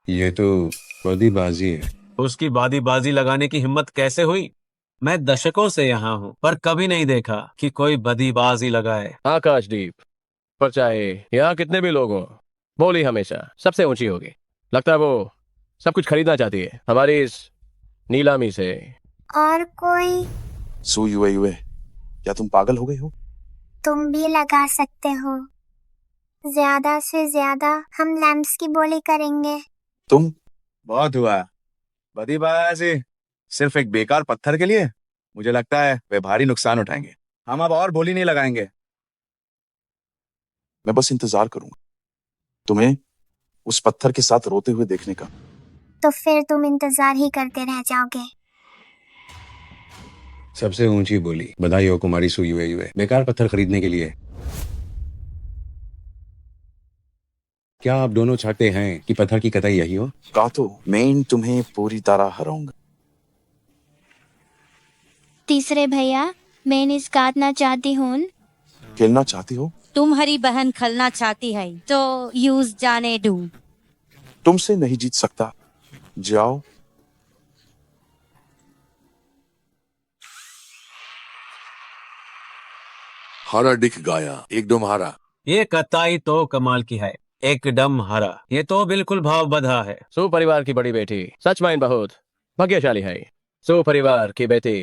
ये तो बदीबाजी है।
उसकी बाजी लगाने की हिम्मत कैसे हुई? मैं दशकों से यहाँ हूँ पर कभी नहीं देखा कि कोई बदीबाजी लगाए।
आकाशदीप, पर चाहे यहाँ कितने भी लोग हों, बोली हमेशा सबसे ऊंची होगी। लगता है वो सब कुछ खरीदना चाहती है हमारी इस नीलामी से।
और कोई?
सो यूए, क्या तुम पागल हो गए हो?
तुम भी लगा सकते हो। ज्यादा से ज्यादा हम लैम्प्स की बोली करेंगे।
तुम
बहुत हुआ बदीबाजी, सिर्फ एक बेकार पत्थर के लिए। मुझे लगता है वे भारी नुकसान उठाएंगे। हम अब और बोली नहीं लगाएंगे।
मैं बस इंतजार करूंगा तुम्हें उस पत्थर के साथ रोते हुए देखने का।
तो फिर तुम इंतजार ही करते रह जाओगे।
सबसे ऊंची बोली। बधाई हो कुमारी सु यूए। बेकार पत्थर खरीदने के लिए क्या आप दोनों चाहते हैं कि पत्थर की कटाई यही हो?
कहा तो मैं तुम्हें पूरी तरह हराऊंगा।
तीसरे भैया, मैं इस काटना चाहती हूँ।
खेलना चाहती हो?
तुम्हारी बहन खलना चाहती है तो यूज जाने दूं।
तुमसे नहीं जीत सकता, जाओ।
हरा दिख गया, एकदम हरा।
ये कताई तो कमाल की है, एकदम हरा। ये तो बिल्कुल भाव बधा है।
सो परिवार की बड़ी बेटी सच माइन बहुत भाग्यशाली है। सो परिवार की बेटी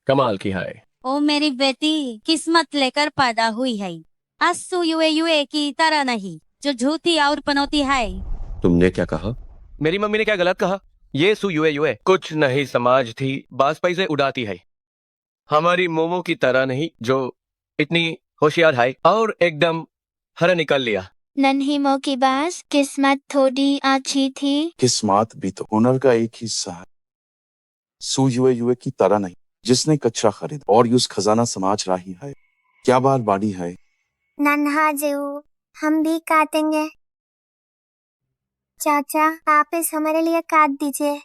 कमाल की है।
ओ मेरी बेटी किस्मत लेकर पैदा हुई है, अस्सू यूए की तरह नहीं जो झूठी और पनौती है।
तुमने क्या कहा?
मेरी मम्मी ने क्या गलत कहा? ये सु यूए कुछ नहीं समाज थी, बास पैसे उड़ाती है। हमारी मोमो की तरह नहीं जो इतनी होशियार है और एकदम हरा निकल लिया।
नन्ही मो की बास किस्मत थोड़ी अच्छी थी।
किस्मत भी तो हुनर का एक हिस्सा है। सु यूए की तरह नहीं जिसने कच्चा खरीद और यूज खजाना समाज रही है। क्या बार बाड़ी है।
नन्हा जेऊ, हम भी काटेंगे। चाचा आप इस हमारे लिए काट दीजिए।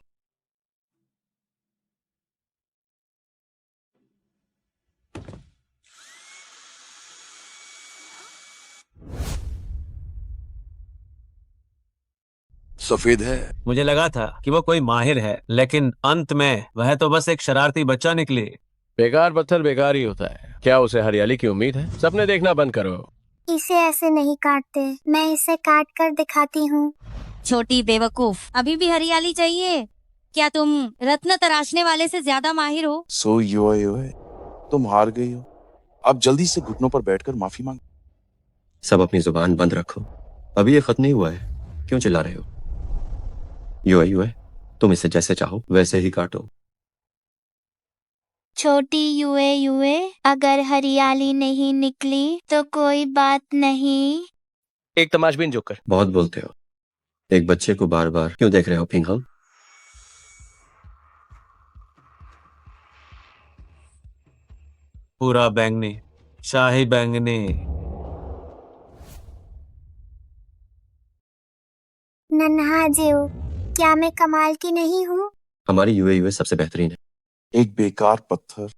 सफेद है।
मुझे लगा था कि वो कोई माहिर है, लेकिन अंत में वह तो बस एक शरारती बच्चा निकली।
बेकार पत्थर बेकार ही होता है। क्या उसे हरियाली की उम्मीद है? सपने देखना बंद करो।
इसे ऐसे नहीं काटते, मैं इसे काट कर दिखाती हूँ।
छोटी बेवकूफ, अभी भी हरियाली चाहिए? क्या तुम रत्न तराशने वाले से ज्यादा माहिर हो?
सो युए, तुम हार गई हो। अब जल्दी से घुटनों पर बैठकर माफी मांग।
सब अपनी जुबान बंद रखो, अभी ये खत्म नहीं हुआ है। क्यों चिल्ला रहे हो? यूए, तुम इसे जैसे चाहो वैसे ही काटो।
छोटी युए युए, अगर हरियाली नहीं निकली तो कोई बात नहीं।
एक तमाशबीन जोकर।
बहुत बोलते हो। एक बच्चे को बार बार क्यों देख रहे हो पिंघल?
पूरा बैंगनी, शाही बैंगनी।
नन्हा जीव, क्या मैं कमाल की नहीं हूँ?
हमारी यूए सबसे बेहतरीन है।
एक बेकार पत्थर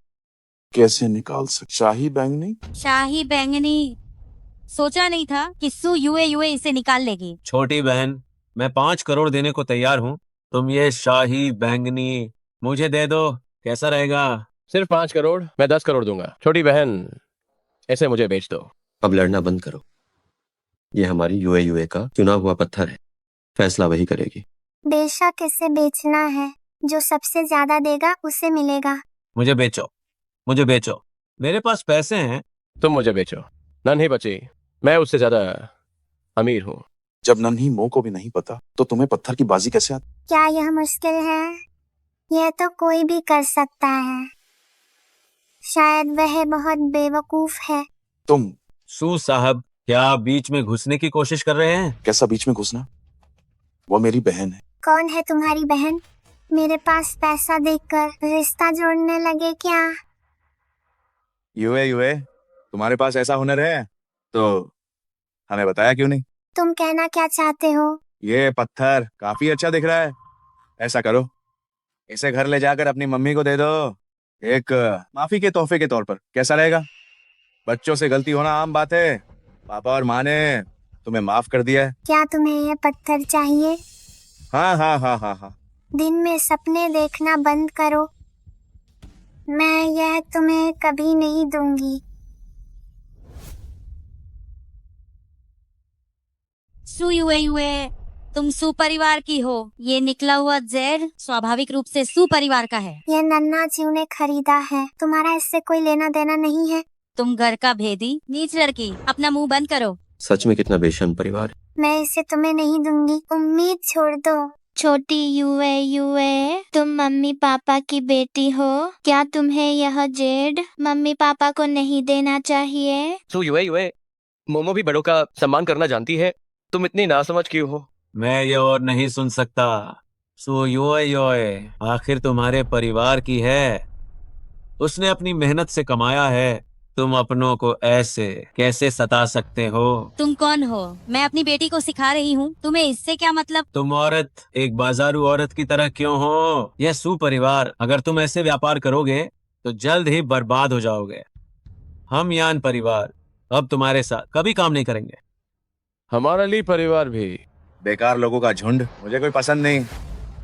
कैसे निकाल सकते? शाही बैंगनी।
शाही बैंगनी। सोचा नहीं था कि सू यूए इसे निकाल लेगी।
छोटी बहन, मैं 5 करोड़ देने को तैयार हूँ। तुम ये शाही बैंगनी मुझे दे दो, कैसा रहेगा?
सिर्फ 5 करोड़? मैं 10 करोड़ दूंगा। छोटी बहन, इसे मुझे बेच दो।
अब लड़ना बंद करो। ये हमारी यूए का चुना हुआ पत्थर है, फैसला वही करेगी।
बेशक इसे बेचना है, जो सबसे ज्यादा देगा उसे मिलेगा।
मुझे बेचो, मुझे बेचो, मेरे पास पैसे हैं।
तुम मुझे बेचो। नन्ही बची, मैं उससे ज्यादा अमीर हूँ।
जब नन्ही मो को भी नहीं पता तो तुम्हें पत्थर की बाजी कैसे आती?
क्या यह मुश्किल है? यह तो कोई भी कर सकता है। शायद वह बहुत बेवकूफ है।
तुम
सू साहब, क्या आप बीच में घुसने की कोशिश कर रहे हैं?
कैसा बीच में घुसना? वो मेरी बहन है।
कौन है तुम्हारी बहन? मेरे पास पैसा देखकर रिश्ता जोड़ने लगे क्या?
युए, तुम्हारे पास ऐसा हुनर है तो हमें बताया क्यों नहीं?
तुम कहना क्या चाहते हो?
ये पत्थर काफी अच्छा दिख रहा है। ऐसा करो, इसे घर ले जाकर अपनी मम्मी को दे दो, एक माफी के तोहफे के तौर पर। कैसा रहेगा? बच्चों से गलती होना आम बात है। पापा और माँ ने तुम्हें माफ कर दिया है।
क्या तुम्हें यह पत्थर चाहिए?
हाँ।
दिन में सपने देखना बंद करो। मैं यह तुम्हें कभी नहीं दूंगी।
सू यूए, तुम सू परिवार की हो। ये निकला हुआ जेड स्वाभाविक रूप से सू परिवार का है।
यह नन्हा जीव ने खरीदा है, तुम्हारा इससे कोई लेना देना नहीं है।
तुम घर का भेदी, नीच लड़की, अपना मुंह बंद करो।
सच में कितना बेशर्म परिवार है।
मैं इसे तुम्हें नहीं दूंगी, उम्मीद छोड़ दो। छोटी युए, तुम मम्मी पापा की बेटी हो। क्या तुम्हें यह जेड मम्मी पापा को नहीं देना चाहिए?
सो यूए, मोमो भी बड़ों का सम्मान करना जानती है। तुम इतनी नासमझ क्यों हो?
मैं ये और नहीं सुन सकता। सो योए, आखिर तुम्हारे परिवार की है, उसने अपनी मेहनत से कमाया है। तुम अपनों को ऐसे कैसे सता सकते हो?
तुम कौन हो? मैं अपनी बेटी को सिखा रही हूँ, तुम्हें इससे क्या मतलब?
तुम औरत एक बाजारू औरत की तरह क्यों हो? यह सू परिवार, अगर तुम ऐसे व्यापार करोगे तो जल्द ही बर्बाद हो जाओगे। हम यान परिवार अब तुम्हारे साथ कभी काम नहीं करेंगे।
हमारा ली परिवार भी
बेकार लोगों का झुंड मुझे कोई पसंद नहीं।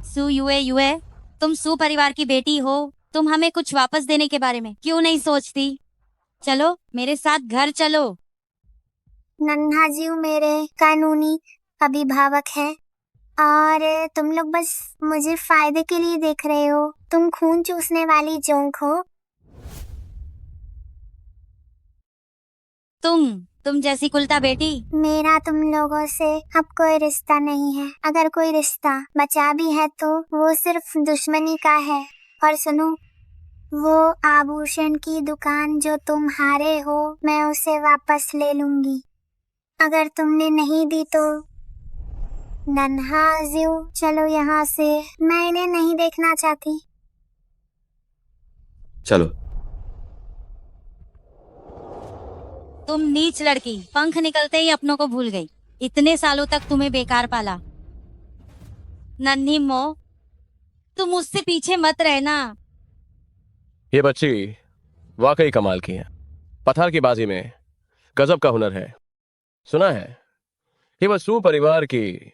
सू यूए, तुम सू परिवार की बेटी हो। तुम हमें कुछ वापस देने के बारे में क्यों नहीं सोचती? चलो मेरे साथ घर चलो।
नन्हा जीव मेरे कानूनी अभिभावक है और तुम लोग बस मुझे फायदे के लिए देख रहे हो। तुम खून चूसने वाली जोंक हो।
तुम जैसी कुलता बेटी।
मेरा तुम लोगों से अब कोई रिश्ता नहीं है। अगर कोई रिश्ता बचा भी है तो वो सिर्फ दुश्मनी का है। और सुनो, वो आभूषण की दुकान जो तुम हारे हो, मैं उसे वापस ले लूंगी। अगर तुमने नहीं दी तो नन्हा जीव, चलो यहाँ से, मैं इन्हें नहीं देखना चाहती।
चलो।
तुम नीच लड़की, पंख निकलते ही अपनों को भूल गई। इतने सालों तक तुम्हें बेकार पाला। नन्ही मो, तुम मुझसे पीछे मत रहना।
ये बच्ची वाकई कमाल की है। पत्थर की बाजी में गजब का हुनर है। सुना है कि वह सू परिवार की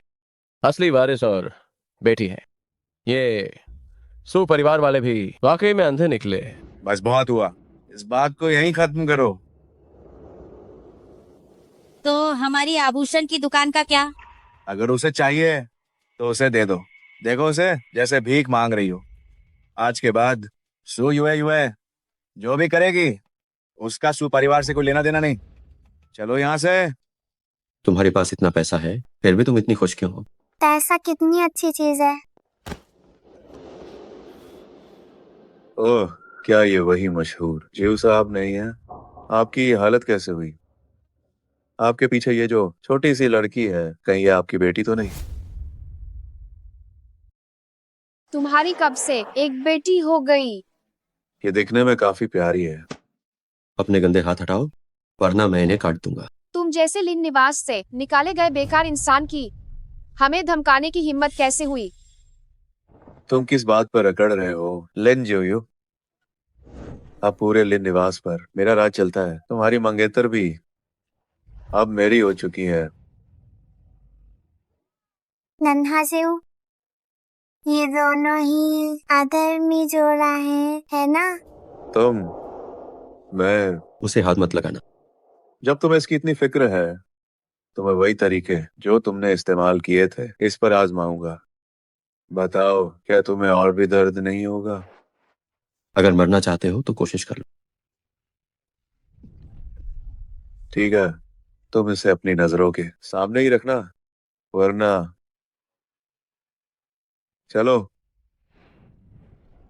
असली वारिस और बेटी है। ये सू परिवार वाले भी वाकई में अंधे निकले।
बस बहुत हुआ, इस बात को यहीं खत्म करो।
तो हमारी आभूषण की दुकान का क्या?
अगर उसे चाहिए तो उसे दे दो। देखो उसे जैसे भीख मांग रही हो। आज के बाद सू युए जो भी करेगी उसका सू परिवार से कोई लेना देना नहीं। चलो यहाँ से।
तुम्हारे पास इतना पैसा है फिर भी तुम इतनी खुश क्यों हो?
पैसा कितनी अच्छी चीज है।
ओह, क्या ये वही मशहूर जीव साहब नहीं है? आपकी ये हालत कैसे हुई? आपके पीछे ये जो छोटी सी लड़की है, कहीं ये आपकी बेटी तो नहीं?
तुम्हारी कब से एक बेटी हो गई?
ये दिखने में काफी प्यारी है।
अपने गंदे हाथ हटाओ वरना मैं इन्हें काट दूंगा।
तुम जैसे लिन निवास से निकाले गए बेकार इंसान की हमें धमकाने की हिम्मत कैसे हुई?
तुम किस बात पर अकड़ रहे हो लिन जोयू? अब पूरे लिन निवास पर मेरा राज चलता है। तुम्हारी मंगेतर भी अब मेरी हो चुकी है।
नन्हा सेऊ, ये दोनों ही अधर्मी जोड़ा है ना?
मैं
उसे हाथ मत लगाना।
जब तुम्हें इसकी इतनी फिक्र है तो मैं वही तरीके जो तुमने इस्तेमाल किए थे इस पर आजमाऊंगा। बताओ, क्या तुम्हें और भी दर्द नहीं होगा?
अगर मरना चाहते हो तो कोशिश कर लो।
ठीक है, तुम इसे अपनी नजरों के सामने ही रखना, वरना चलो।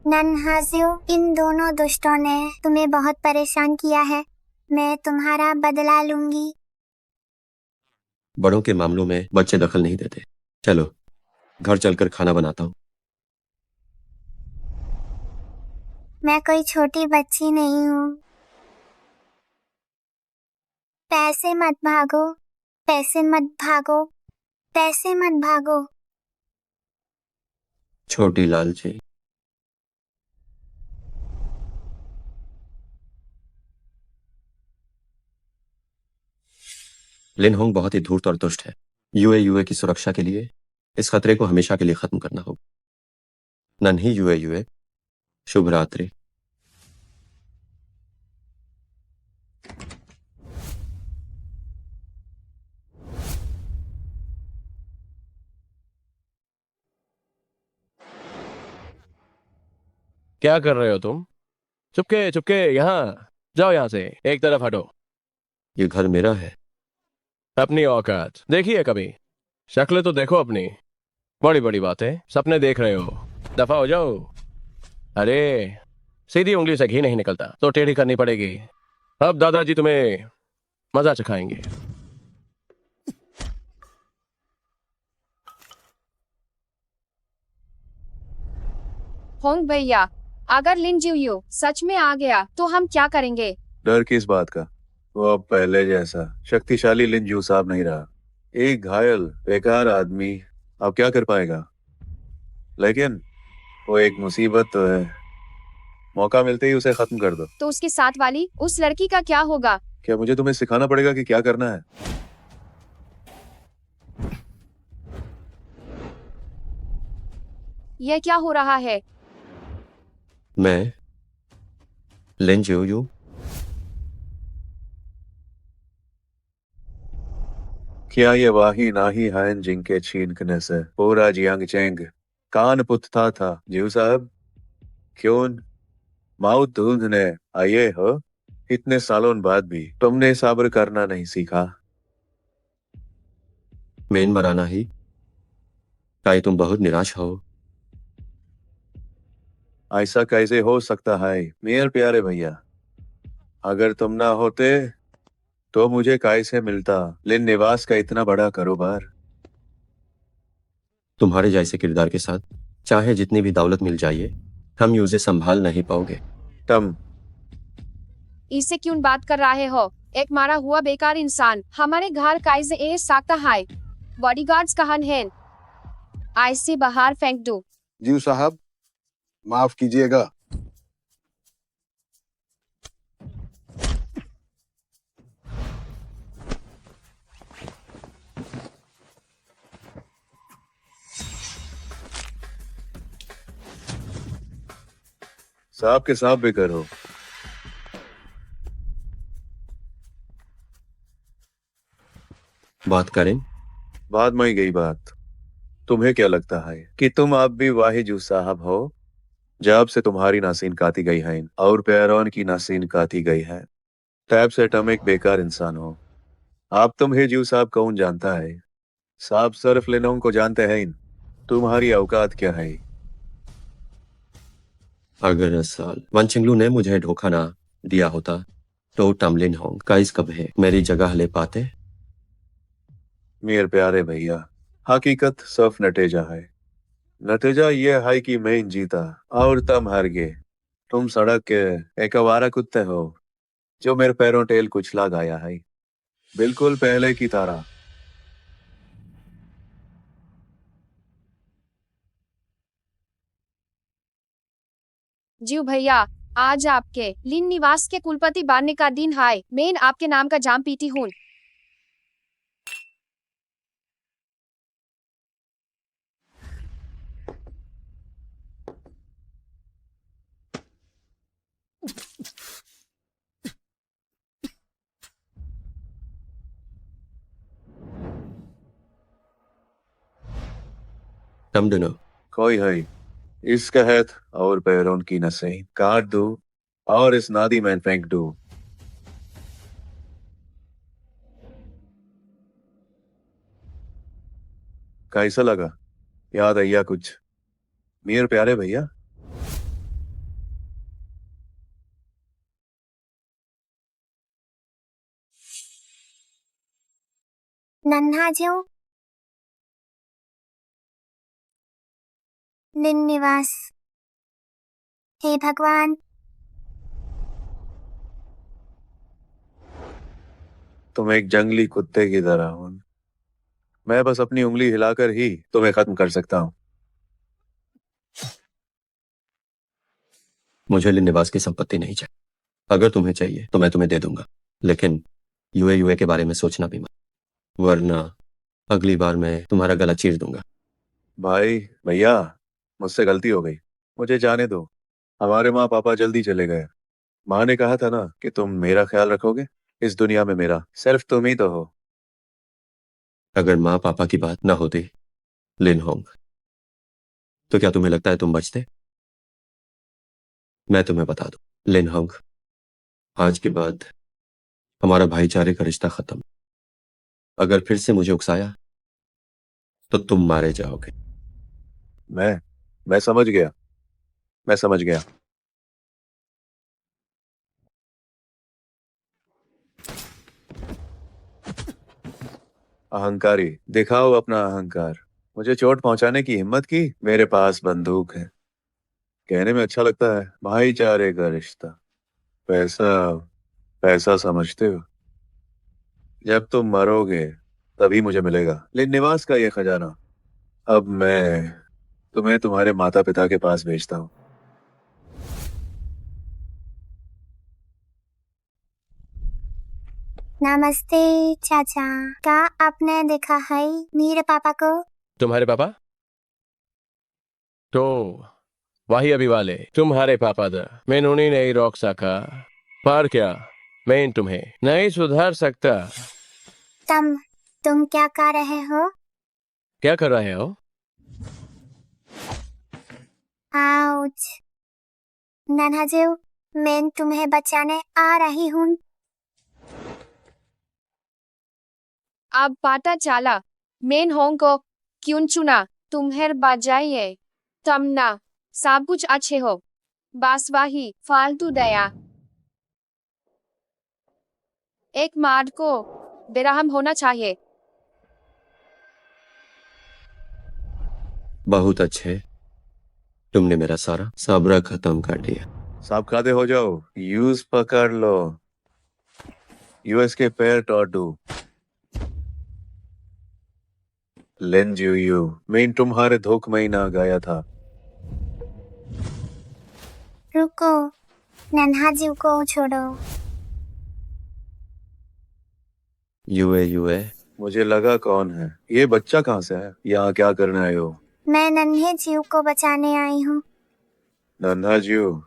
नन्हा सेऊ, इन दोनों दुष्टों ने तुम्हें बहुत परेशान किया है। मैं तुम्हारा बदला लूंगी।
बड़ों के मामलों में बच्चे दखल नहीं देते। चलो घर चलकर खाना बनाता हूँ।
मैं कोई छोटी बच्ची नहीं हूँ। पैसे मत भागो, पैसे मत भागो, पैसे मत भागो।
छोटी लालची। लिन होंग बहुत ही धूर्त और दुष्ट है। यूए की सुरक्षा के लिए इस खतरे को हमेशा के लिए खत्म करना होगा। नन्ही यूए, शुभ रात्रि।
क्या कर रहे हो तुम? चुपके चुपके यहाँ जाओ, यहाँ से एक तरफ हटो।
ये घर मेरा है।
अपनी औकात देखिए कभी? शक्ल तो देखो अपनी। बड़ी बड़ी बातें सपने देख रहे हो। दफा हो जाओ। अरे सीधी उंगली से घी नहीं निकलता तो टेढ़ी करनी पड़ेगी। अब दादाजी तुम्हें मजा चखाएंगे।
होंग भैया, अगर लिन जियो सच में आ गया तो हम क्या करेंगे?
डर किस बात का? वो अब पहले जैसा शक्तिशाली लिन जू साहब नहीं रहा। एक घायल बेकार आदमी अब क्या कर पाएगा? लेकिन वो एक मुसीबत तो है। मौका मिलते ही उसे खत्म कर दो।
तो उसके साथ वाली उस लड़की का क्या होगा?
क्या मुझे तुम्हें सिखाना पड़ेगा कि क्या करना है?
यह क्या हो रहा है?
मैं लिन जोयू
क्या ये वाही नाही हायन जिनके छीनकने से पूरा जियांग चेंग कान पुत्ता था जीव साहब? क्यों माउथ ढूंढने आए हो? इतने सालों बाद भी तुमने सब्र करना नहीं सीखा।
मेन मराना ही। ताई तुम बहुत निराश हो।
ऐसा कैसे हो सकता है मेरे प्यारे भैया? अगर तुम ना होते तो मुझे कैसे मिलता लिन निवास का इतना बड़ा कारोबार?
तुम्हारे जैसे किरदार के साथ चाहे जितनी भी दौलत मिल जाए हम उसे संभाल नहीं पाओगे।
तुम
इससे क्यों बात कर रहे हो? एक मारा हुआ बेकार इंसान हमारे घर कैसे ए सकता है? बॉडीगार्ड्स कहाँ हैं? आईसी बाहर फेंक दो।
जी साहब, माफ कीजिएगा।
साहब के साहब भी करो।
बात करें।
बाद में ही गई बात। तुम्हें क्या लगता है कि तुम अब भी वाही जू साहब हो? जब से तुम्हारी नासीन काटी गई है और पैरों की नासीन काटी गई है, तब से तुम एक बेकार इंसान हो। अब तुम्हें जू साहब कौन जानता है? साहब सिर्फ लिनोंग को जानते हैं। तुम्हारी औकात क्या है?
अगर इस साल वंचिंगलू ने मुझे धोखा ना दिया होता तो टमलिन होंग का इस कब है मेरी जगह ले पाते।
मेरे प्यारे भैया, हकीकत सिर्फ नतीजा है। नतीजा ये है कि मैं जीता और तुम हार गए। तुम सड़क के एक आवारा कुत्ते हो जो मेरे पैरों टेल कुचला गया है, बिल्कुल पहले की तरह।
जीव भैया, आज आपके लिन निवास के कुलपति बनने का दिन है। मैं आपके नाम का जाम पीती हूँ।
तुम दोनों
कोई है इसके हाथ और पैरों की नसें काट दो और इस नादी में फेंक दो। कैसा लगा? याद आया कुछ मेरे प्यारे भैया?
नन्हा जो लिन निवास, हे भगवान।
तुम एक जंगली कुत्ते की तरह हो। मैं बस अपनी उंगली हिलाकर ही तुम्हें खत्म कर सकता हूँ।
मुझे लिन निवास की संपत्ति नहीं चाहिए। अगर तुम्हें चाहिए तो मैं तुम्हें दे दूंगा, लेकिन यूए के बारे में सोचना भी मत, वरना अगली बार मैं तुम्हारा गला चीर दूंगा।
भाई भैया, मुझसे गलती हो गई, मुझे जाने दो। हमारे माँ पापा जल्दी चले गए। माँ ने कहा था ना कि तुम मेरा ख्याल रखोगे। इस दुनिया में मेरा सिर्फ तुम ही तो हो।
अगर माँ पापा की बात ना होती लिन होंग, तो क्या तुम्हें लगता है तुम बचते? मैं तुम्हें बता दूं लिन होंग, आज के बाद हमारा भाईचारे का रिश्ता खत्म। अगर फिर से मुझे उकसाया तो तुम मारे जाओगे।
मैं समझ गया, मैं समझ गया। अहंकारी, दिखाओ अपना अहंकार। मुझे चोट पहुंचाने की हिम्मत की? मेरे पास बंदूक है। कहने में अच्छा लगता है, भाईचारे का रिश्ता। पैसा, पैसा समझते हो? जब तुम मरोगे तभी मुझे मिलेगा लेकिन निवास का ये खजाना। अब मैं तुम्हें तुम्हारे माता पिता के पास भेजता हूँ।
नमस्ते चाचा, क्या आपने देखा है मेरे पापा को?
तुम्हारे पापा तो वही अभी वाले तुम्हारे पापा था। मैं उन्हें नहीं रोक सका, पर क्या मैं तुम्हें नहीं सुधार सकता।
तुम क्या कर रहे हो?
क्या कर रहे हो?
आउच। नन्हा जीव, मैं तुम्हें बचाने आ रही हूँ।
अब पता चला मेन होंग को क्यों चुना। तुम्हें बजाइए तुम ना सब कुछ अच्छे हो, बस वही फालतू दया। एक मर्द को बेरहम होना चाहिए।
बहुत अच्छे, तुमने मेरा सारा सब्र खत्म कर दिया।
सांप खाते हो जाओ, यूज पकड़ लो। यूएस के पैर टॉटू। लेन यू मैं तुम्हारे धोख में ही ना गया था।
रुको, नन्हा जीव को छोड़ो।
यूए
मुझे लगा कौन है ये बच्चा, कहाँ से है, यहाँ क्या करने आए हो?
मैं नन्हे जीव को बचाने आई हूँ।
नन्हा जीव,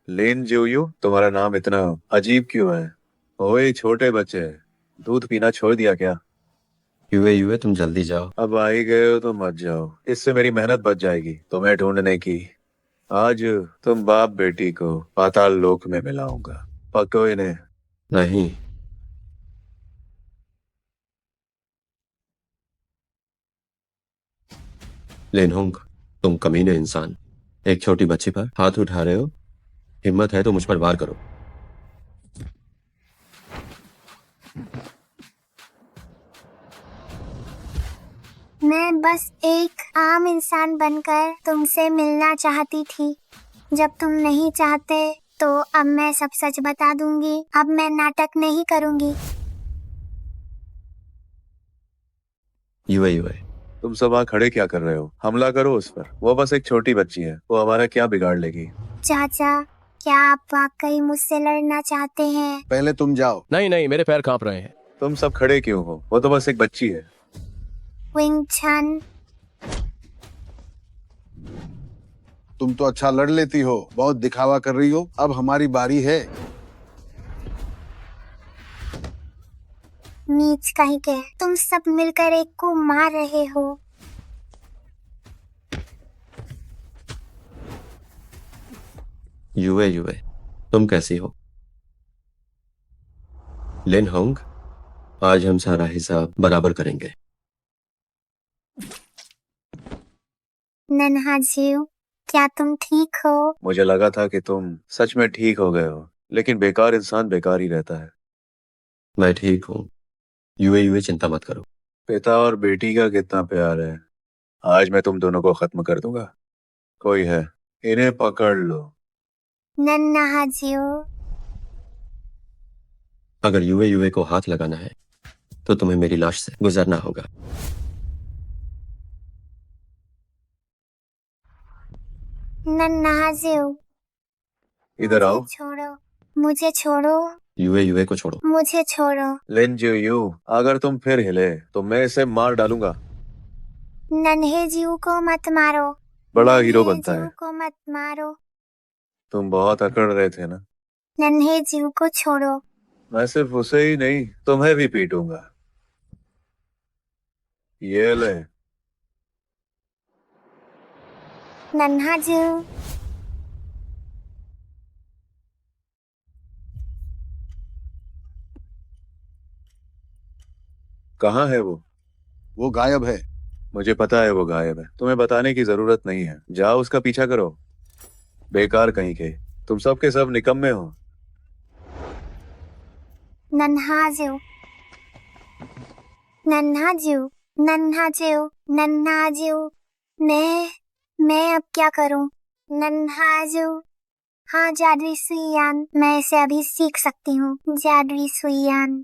लेन यू, तुम्हारा नाम इतना अजीब क्यों है? ओए छोटे बच्चे, दूध पीना छोड़ दिया क्या?
यूए तुम जल्दी जाओ।
अब आ ही गए हो तो मत जाओ, इससे मेरी मेहनत बच जाएगी तुम्हें ढूंढने की। आज तुम बाप बेटी को पाताल लोक में मिलाऊंगा, पक्को इन्हें।
नहीं, लेनहोंग, तुम कमीने इंसान, एक छोटी बच्ची पर हाथ उठा रहे हो। हिम्मत है तो मुझ पर वार करो।
मैं बस एक आम इंसान बनकर तुमसे मिलना चाहती थी। जब तुम नहीं चाहते तो अब मैं सब सच बता दूंगी। अब मैं नाटक नहीं करूंगी।
यूए
तुम सब वहाँ खड़े क्या कर रहे हो? हमला करो उस पर, वो बस एक छोटी बच्ची है, वो हमारा क्या बिगाड़ लेगी?
चाचा, क्या आप वाकई मुझसे लड़ना चाहते हैं?
पहले तुम जाओ।
नहीं नहीं, मेरे पैर कांप रहे हैं।
तुम सब खड़े क्यों हो? वो तो बस एक बच्ची है।
विंग चन,
तुम तो अच्छा लड़ लेती हो, बहुत दिखावा कर रही हो। अब हमारी बारी है।
नीच कहीं के, तुम सब मिलकर एक को मार रहे हो।
यूए तुम कैसी हो? लेनहोंग, आज हम सारा हिसाब बराबर करेंगे।
नन्हा जीव, क्या तुम ठीक हो?
मुझे लगा था कि तुम सच में ठीक हो गए हो, लेकिन बेकार इंसान बेकार ही रहता है।
मैं ठीक हूँ। यूए चिंता मत करो।
पिता और बेटी का कितना प्यार है। आज मैं तुम दोनों को खत्म कर दूंगा। कोई है, इन्हें पकड़ लो।
नन्हा जीव,
अगर यूए को हाथ लगाना है तो तुम्हें मेरी लाश से गुजरना होगा।
नन्हा जीव,
इधर आओ।
छोड़ो, मुझे छोड़ो,
यूए को छोड़ो।
मुझे छोड़ो।
लिन यू, अगर तुम फिर हिले तो मैं इसे मार डालूंगा।
नन्हे जीव को मत मारो।
बड़ा हीरो
नन्हे
बनता
जीव
है।
को मत मारो।
तुम बहुत अकड़ रहे थे ना।
नन्हे जीव को छोड़ो।
मैं सिर्फ उसे ही नहीं, तुम्हें भी पीटूंगा। ये ले।
नन्हा जीव,
कहाँ है वो?
वो गायब है।
मुझे पता है वो गायब है, तुम्हें बताने की जरूरत नहीं है। जाओ उसका पीछा करो। बेकार कहीं के, तुम सब के सब निकम्मे हो।
नन्हा जीव, नन्हा जीव, नन्हा जीव, नन्हा जीव। मैं अब क्या करूं? नन्हा जीव, हाँ जादुई सुइयान, मैं इसे अभी सीख सकती हूँ। जादुई सुइयान।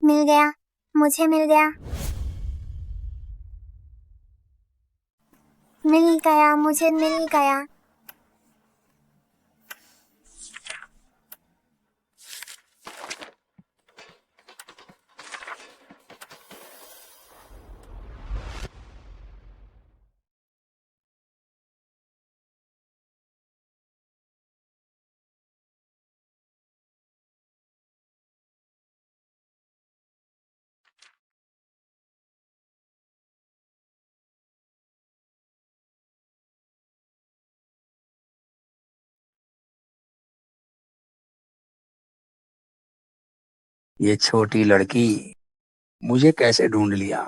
मिल गया, मुझे मिल गया, मिल गया, मुझे मिल गया।
ये छोटी लड़की मुझे कैसे ढूंढ लिया?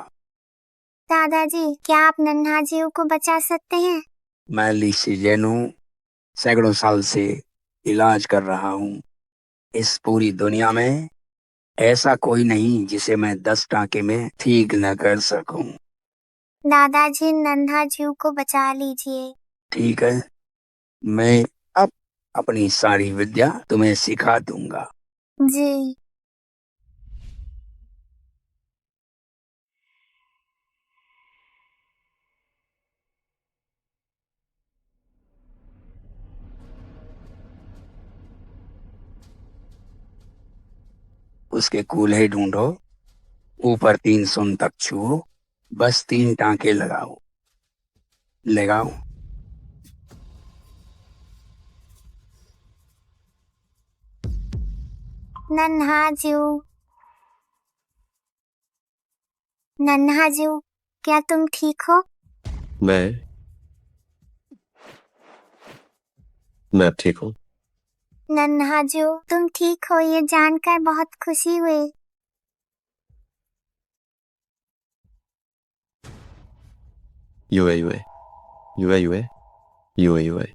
दादाजी, क्या आप नन्हा जीव को बचा सकते हैं?
मैं लिसी जेनू, सैकड़ों साल से इलाज कर रहा हूँ। इस पूरी दुनिया में ऐसा कोई नहीं जिसे मैं 10 टांके में ठीक न कर सकूं।
दादाजी, नन्हा जीव को बचा लीजिए।
ठीक है, मैं अब अपनी सारी विद्या तुम्हें सिखा दूंगा।
जी।
उसके कूल्हे ढूंढो, ऊपर 3 सुन तक छुओ, बस 3 टांके लगाओ। लगाओ।
नन्हा जू, नन्हा जू, क्या तुम ठीक हो?
मैं अब ठीक हूँ।
नन्हा जू, तुम ठीक हो ये जानकर बहुत खुशी हुई।
यूए यूए यूए यूए यूए यूए।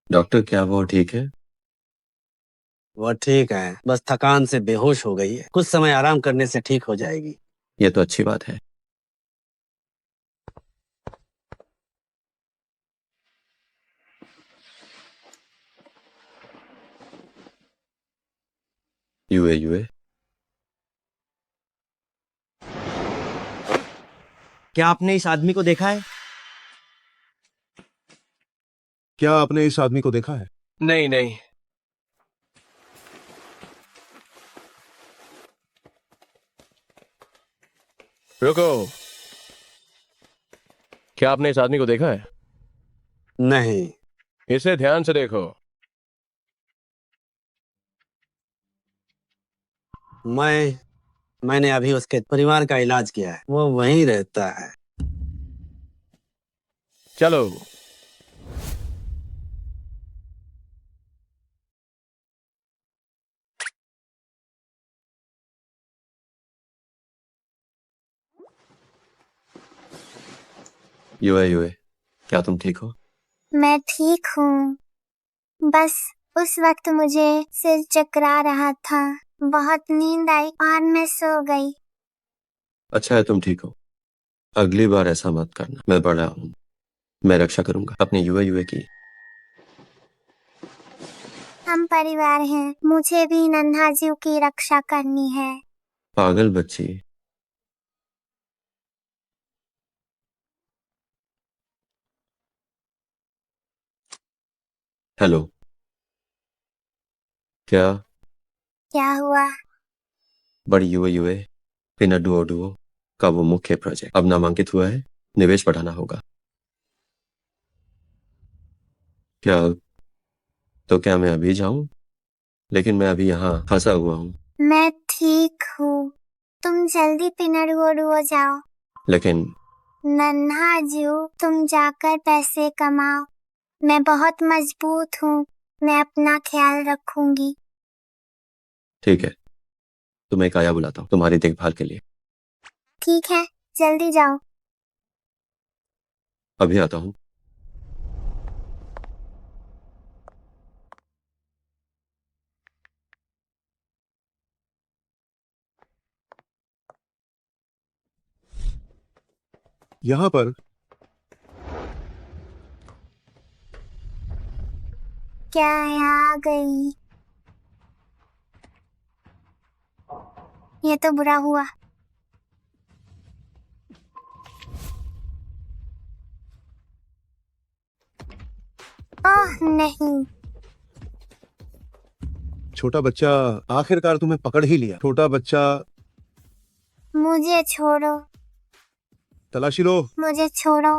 डॉक्टर, क्या वो ठीक है?
वो ठीक है, बस थकान से बेहोश हो गई है। कुछ समय आराम करने से ठीक हो जाएगी।
ये तो अच्छी बात है। यूए यूए।
क्या आपने इस आदमी को देखा है?
क्या आपने इस आदमी को देखा है?
नहीं नहीं। रुको, क्या आपने इस आदमी को देखा है?
नहीं।
इसे ध्यान से देखो।
मैंने अभी उसके परिवार का इलाज किया है, वो वहीं रहता है।
चलो।
यूए यूए, क्या तुम ठीक हो?
मैं ठीक हूँ, बस उस वक्त मुझे सिर चकरा रहा था, बहुत नींद आई और मैं सो गई।
अच्छा है तुम ठीक हो। अगली बार ऐसा मत करना। मैं बड़ा हूँ, मैं रक्षा करूंगा अपने यूए यूए की।
हम परिवार हैं, मुझे भी नन्हा जीव की रक्षा करनी है।
पागल बच्ची। हेलो। क्या?
क्या हुआ?
बड़ी यूए यूए पिना डुओ डुओ का वो मुख्य प्रोजेक्ट अब नामांकित हुआ है। निवेश बढ़ाना होगा। क्या? तो क्या मैं अभी जाऊं? लेकिन मैं अभी यहाँ फंसा हुआ हूँ।
मैं ठीक हूँ, तुम जल्दी पिनडुओ जाओ।
लेकिन
नन्हा जीव, तुम जाकर पैसे कमाओ। मैं बहुत मजबूत हूँ, मैं अपना ख्याल रखूंगी।
ठीक है, तो मैं एक आया बुलाता हूँ तुम्हारी देखभाल के लिए।
ठीक है, जल्दी जाओ।
अभी आता हूँ।
यहाँ पर
क्या आ गई? ये तो बुरा हुआ। ओह नहीं।
छोटा बच्चा, आखिरकार तुम्हें पकड़ ही लिया। छोटा बच्चा,
मुझे छोड़ो,
तलाशी लो।
मुझे छोड़ो।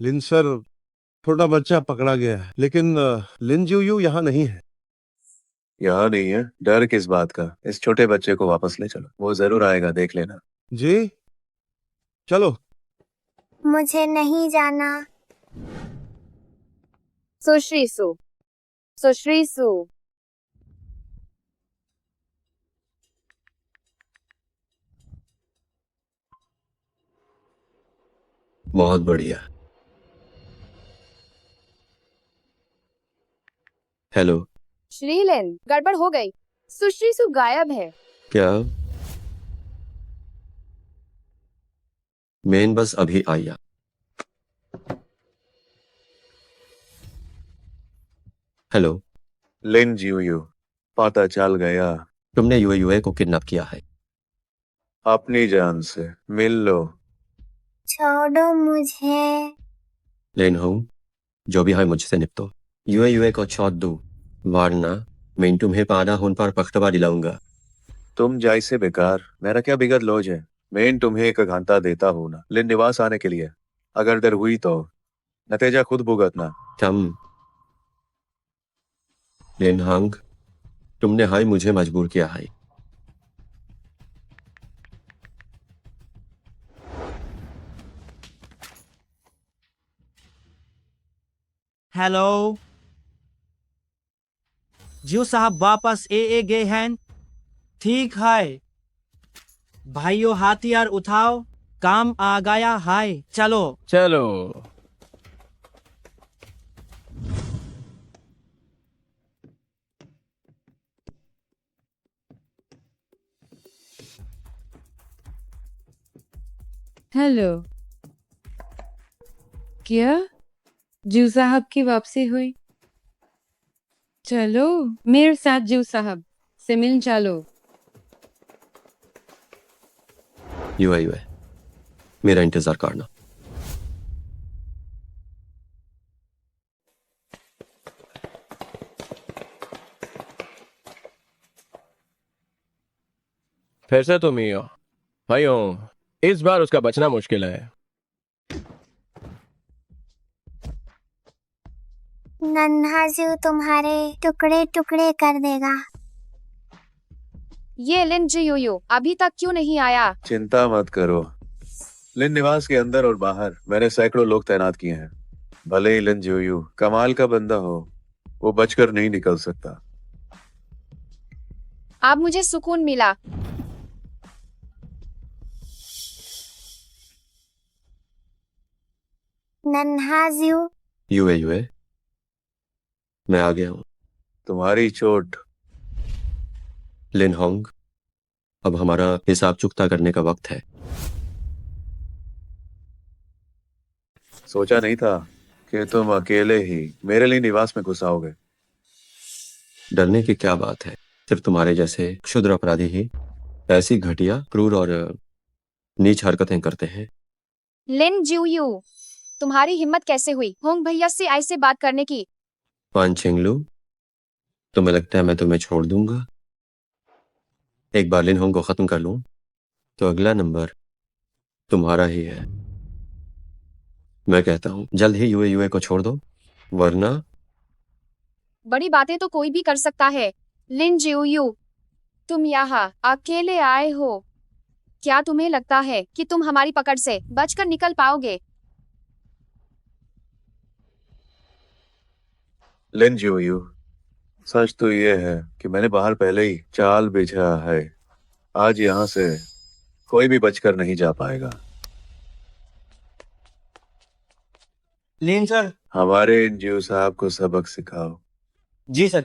लिन सर, छोटा बच्चा पकड़ा गया है, लेकिन लिन जियो यहाँ नहीं है।
यहाँ नहीं है? डर किस बात का? इस छोटे बच्चे को वापस ले चलो, वो जरूर आएगा, देख लेना।
जी चलो।
मुझे नहीं जाना।
सुश्री सु, सुश्री सु।
बहुत बढ़िया। हेलो।
श्रीलेन, गड़बड़ हो गई। सुश्री सु गायब है।
क्या? मेन बस अभी आया। हेलो।
लिन जियो पता चल गया।
तुमने यूए को किडनैप किया है।
अपनी जान से मिल लो।
छोड़ो मुझे।
लेन हूँ, जो भी है मुझसे निपटो। यूए को छोड़ दो, वरना मैं तुम्हें पाना होन पर पख्तबा दिलाऊंगा।
तुम जैसे बेकार, मेरा क्या बिगड़ लोज है। मैं तुम्हें एक घंटा देता हूँ ना लिन निवास आने के लिए। अगर देर हुई तो नतीजा खुद भुगतना।
थम। लेन हंग, तुमने हाय मुझे मजबूर किया है।
हेलो जियो साहब, वापस ए गए हैं। ठीक है भाइयों, हथियार उठाओ, काम आ गया है। चलो
चलो।
हेलो। क्या जू साहब की वापसी हुई? चलो मेरे साथ जू साहब से मिल चलो।
यूए, मेरा इंतजार करना।
फिर से तुम ही हो भाइयों। इस बार उसका बचना मुश्किल है।
नन्हा जू तुम्हारे टुकड़े टुकड़े कर देगा।
ये लिन जियो अभी तक क्यों नहीं आया?
चिंता मत करो, लिन निवास के अंदर और बाहर मैंने सैकड़ों लोग तैनात किए हैं। भले ही लिन जियो कमाल का बंदा हो, वो बचकर नहीं निकल सकता।
अब मुझे सुकून मिला।
नन्हा जू,
यूए, मैं आ गया हूँ।
तुम्हारी चोट।
लिन होंग, अब हमारा हिसाब चुकता करने का वक्त है।
सोचा नहीं था कि तुम अकेले ही मेरे लिए निवास में घुस आओगे।
डरने की क्या बात है, सिर्फ तुम्हारे जैसे क्षुद्र अपराधी ही ऐसी घटिया, क्रूर और नीच हरकतें करते हैं।
लिन जियो, तुम्हारी हिम्मत कैसे हुई होंग भैया से ऐसे बात करने की?
पान छिंगलू, तुम्हें लगता है मैं तुम्हें छोड़ दूंगा? एक बार लिन होंग को खत्म कर लूं तो अगला नंबर तुम्हारा ही है। मैं कहता हूं जल्द ही यूए को छोड़ दो, वरना।
बड़ी बातें तो कोई भी कर सकता है। लिन जियो, तुम यहाँ अकेले आए हो। क्या तुम्हें लगता है कि तुम हमारी पकड़ से बचकर निकल पाओगे?
लिन जियो, सच तो ये है कि मैंने बाहर पहले ही चाल बिछा है। आज यहाँ से कोई भी बचकर नहीं जा पाएगा।
लिन सर।
हमारे इन जियो साहब को सबक सिखाओ।
जी सर।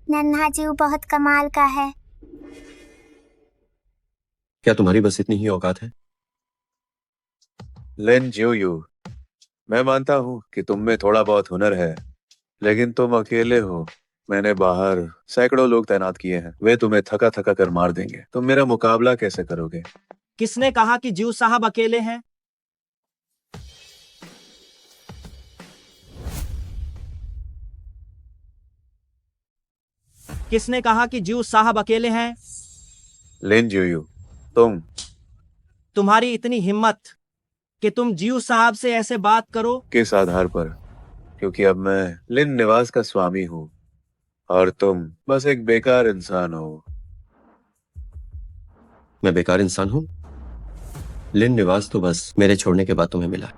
नन्हा जू बहुत कमाल का है।
क्या तुम्हारी बस इतनी ही औकात है?
लिन जियो, मैं मानता हूँ कि तुम में थोड़ा बहुत हुनर है, लेकिन तुम अकेले हो। मैंने बाहर सैकड़ों लोग तैनात किए हैं, वे तुम्हें थका थका कर मार देंगे। तुम मेरा मुकाबला कैसे करोगे?
किसने कहा कि जीव साहब अकेले हैं? किसने कहा कि जीव साहब अकेले हैं?
लिन जियो,
तुम्हारी इतनी हिम्मत कि तुम जीव साहब से ऐसे बात करो?
किस आधार पर? क्योंकि अब मैं लिन निवास का स्वामी हूँ और तुम बस एक बेकार इंसान हो।
मैं बेकार इंसान हूं? लिन निवास तो बस मेरे छोड़ने के बाद तुम्हें मिला।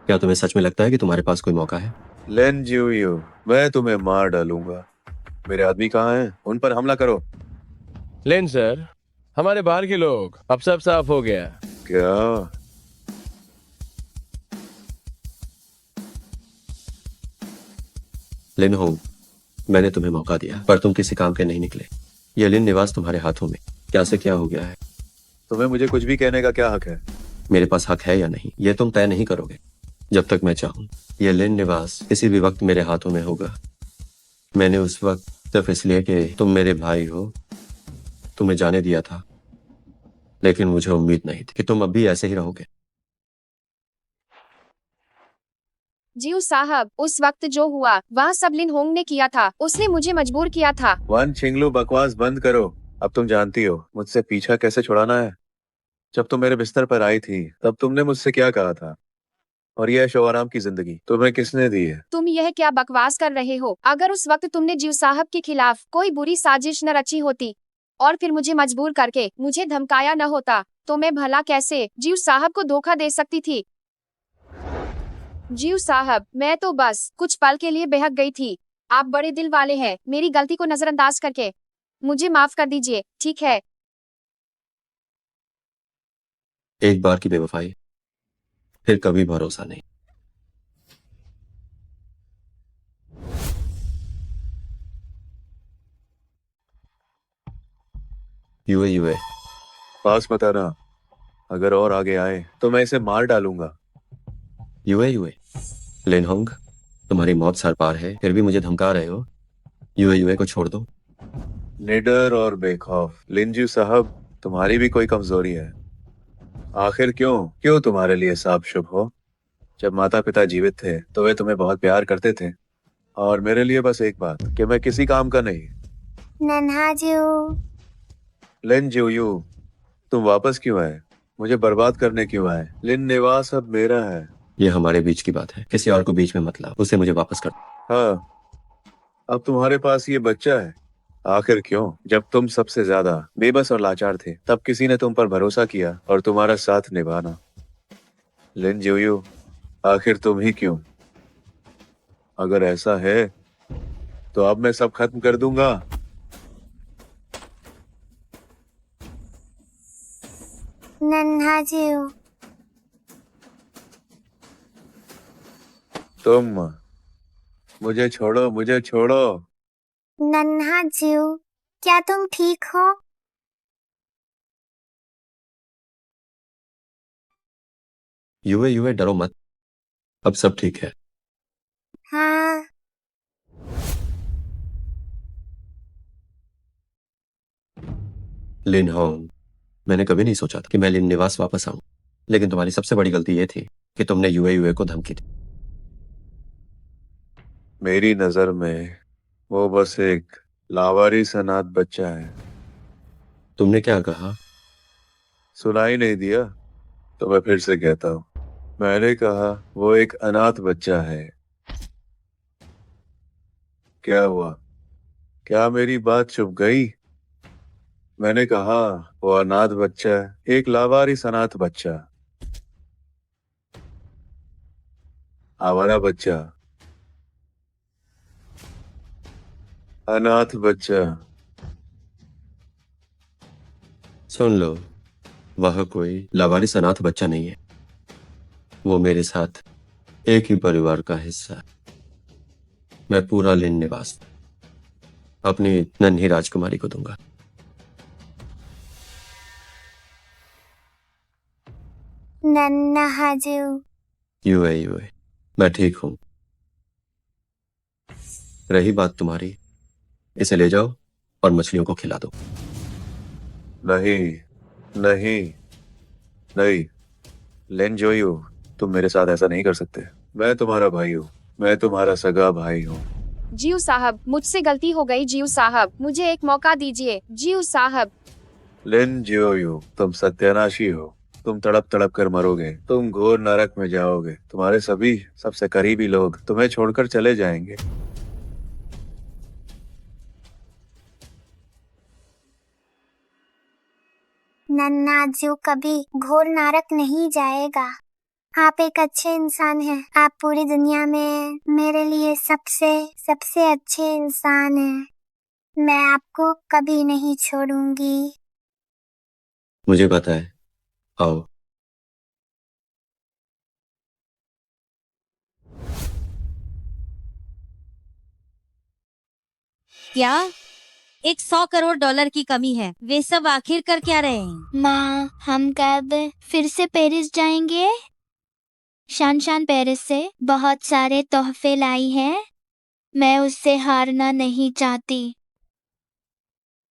क्या तुम्हें सच में लगता है कि तुम्हारे पास कोई मौका है?
लेन जियो, मैं तुम्हें मार डालूंगा। मेरे आदमी कहाँ हैं? उन पर हमला करो।
लेन सर, हमारे बाहर के लोग, अब सब साफ हो गया।
क्या?
लिन होंग, मैंने तुम्हें मौका दिया पर तुम किसी काम के नहीं निकले। ये लिन निवास तुम्हारे हाथों में क्या से क्या हो गया है।
तुम्हें मुझे कुछ भी कहने का क्या हक है?
मेरे पास हक है या नहीं ये तुम तय नहीं करोगे जब तक मैं चाहूं। ये लिन निवास किसी भी वक्त मेरे हाथों में होगा। मैंने उस वक्त सिर्फ इसलिए कि तुम मेरे भाई हो तुम्हें जाने दिया था, लेकिन मुझे उम्मीद नहीं थी कि तुम अब भी ऐसे ही रहोगे।
जियो साहब, उस वक्त जो हुआ वह सब लिन होंग ने किया था। उसने मुझे मजबूर किया था।
वन छिंगलू, बकवास बंद करो। अब तुम जानती हो मुझसे पीछा कैसे छुड़ाना है। जब तुम मेरे बिस्तर पर आई थी तब तुमने मुझसे क्या कहा था? और यह ऐशो आराम की जिंदगी तुम्हें किसने दी है?
तुम यह क्या बकवास कर रहे हो? अगर उस वक्त तुमने जियो साहब के खिलाफ कोई बुरी साजिश न रची होती और फिर मुझे मजबूर करके मुझे धमकाया न होता तो मैं भला कैसे जियो साहब को धोखा दे सकती थी? जियो साहब, मैं तो बस कुछ पल के लिए बहक गई थी। आप बड़े दिल वाले हैं। मेरी गलती को नजरअंदाज करके मुझे माफ कर दीजिए, ठीक है?
एक बार की बेवफाई फिर कभी भरोसा नहीं। यूए
पास मत आना। अगर और आगे आए तो मैं इसे मार डालूंगा।
यूए लिन होंग, तुम्हारी मौत सर पार है फिर भी मुझे धमका रहे हो। यूए को छोड़ दो।
निडर और बेखौफ। लिंजू साहब, तुम्हारी भी कोई कमजोरी है। आखिर क्यों क्यों तुम्हारे लिए सांप शुभ हो? जब माता पिता जीवित थे तो वे तुम्हें बहुत प्यार करते थे, और मेरे लिए बस एक बात कि मैं किसी काम का नहीं।
नन्हा जियो।
लिन जियो, तुम वापस क्यों आए? मुझे बर्बाद करने क्यों आए? लिन निवास अब मेरा है।
ये हमारे बीच की बात है, किसी और को बीच में मत लाओ। उसे मुझे वापस कर।
हाँ, अब तुम्हारे पास ये बच्चा है। आखिर क्यों? जब तुम सबसे ज्यादा बेबस और लाचार थे तब किसी ने तुम पर भरोसा किया और तुम्हारा साथ निभाना। लिन जियो, आखिर तुम ही क्यों? अगर ऐसा है तो अब मैं सब खत्म कर दूंगा।
नन्हा जियो।
तुम मुझे छोड़ो, मुझे छोड़ो।
नन्हा जियो, क्या तुम ठीक हो?
यूए डरो मत, अब सब ठीक है।
हाँ।
लिन होंग, मैंने कभी नहीं सोचा था कि मैं लिन निवास वापस आऊं, लेकिन तुम्हारी सबसे बड़ी गलती ये थी कि तुमने यूए को धमकी दी।
मेरी नजर में वो बस एक लावारिस अनाथ बच्चा है।
तुमने क्या कहा?
सुनाई नहीं दिया तो मैं फिर से कहता हूँ। मैंने कहा वो एक अनाथ बच्चा है। क्या हुआ? क्या मेरी बात चुप गई? मैंने कहा वो अनाथ बच्चा है, एक लावारिस अनाथ बच्चा, आवारा बच्चा, अनाथ बच्चा।
सुन लो, वह कोई लावारिस अनाथ बच्चा नहीं है। वो मेरे साथ एक ही परिवार का हिस्सा है। मैं पूरा लिन निवास अपनी नन्ही राजकुमारी को दूंगा।
नन्हा जियो।
यूए मैं ठीक हूं। रही बात तुम्हारी, इसे ले जाओ और मछलियों को खिला दो।
नहीं नहीं नहीं, लेन जोयू, तुम मेरे साथ ऐसा नहीं कर सकते। मैं तुम्हारा भाई हूँ, मैं तुम्हारा सगा भाई हूँ।
जियो साहब, मुझसे गलती हो गई। जियो साहब, मुझे एक मौका दीजिए। जियो साहब।
लिन जियोयू, तुम सत्यानाशी हो। तुम तड़प तड़प कर मरोगे, तुम घोर नरक में जाओगे। तुम्हारे सभी सबसे करीबी लोग तुम्हें छोड़कर चले जाएंगे।
नन्हा जियो कभी घोर नरक नहीं जाएगा। आप एक अच्छे इंसान हैं। आप पूरी दुनिया में मेरे लिए सबसे सबसे अच्छे इंसान हैं। मैं आपको कभी नहीं छोड़ूंगी।
मुझे पता है। आओ।
क्या? एक 100 करोड़ डॉलर की कमी है। वे सब आखिर कर क्या रहे हैं?
माँ, हम कब फिर से पेरिस जाएंगे? शान पेरिस से बहुत सारे तोहफे लाई है। मैं उससे हारना नहीं चाहती।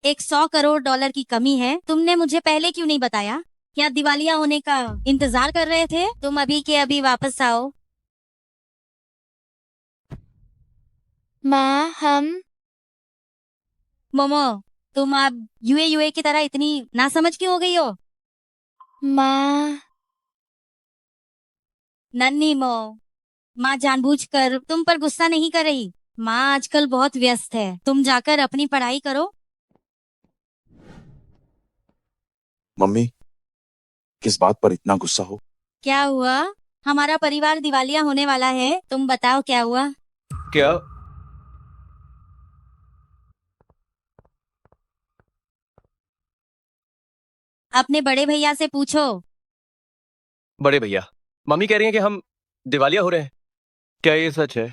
एक 100 करोड़ डॉलर की कमी है। तुमने मुझे पहले क्यों नहीं बताया? क्या दिवालिया होने का इंतजार कर रहे थे? तुम अभी के अभी वापस आओ।
माँ, हम
मोमो, तुम अब यूए की तरह इतनी नासमझ क्यों हो गई हो?
माँ,
नन्ही मो, माँ जानबूझकर तुम पर गुस्सा नहीं कर रही। माँ आजकल बहुत व्यस्त है। तुम जाकर अपनी पढ़ाई करो।
मम्मी, किस बात पर इतना गुस्सा हो?
क्या हुआ? हमारा परिवार दिवालिया होने वाला है। तुम बताओ क्या हुआ?
क्या?
अपने बड़े भैया से पूछो।
बड़े भैया, मम्मी कह रही हैं कि हम दिवालिया हो रहे हैं। क्या ये सच है?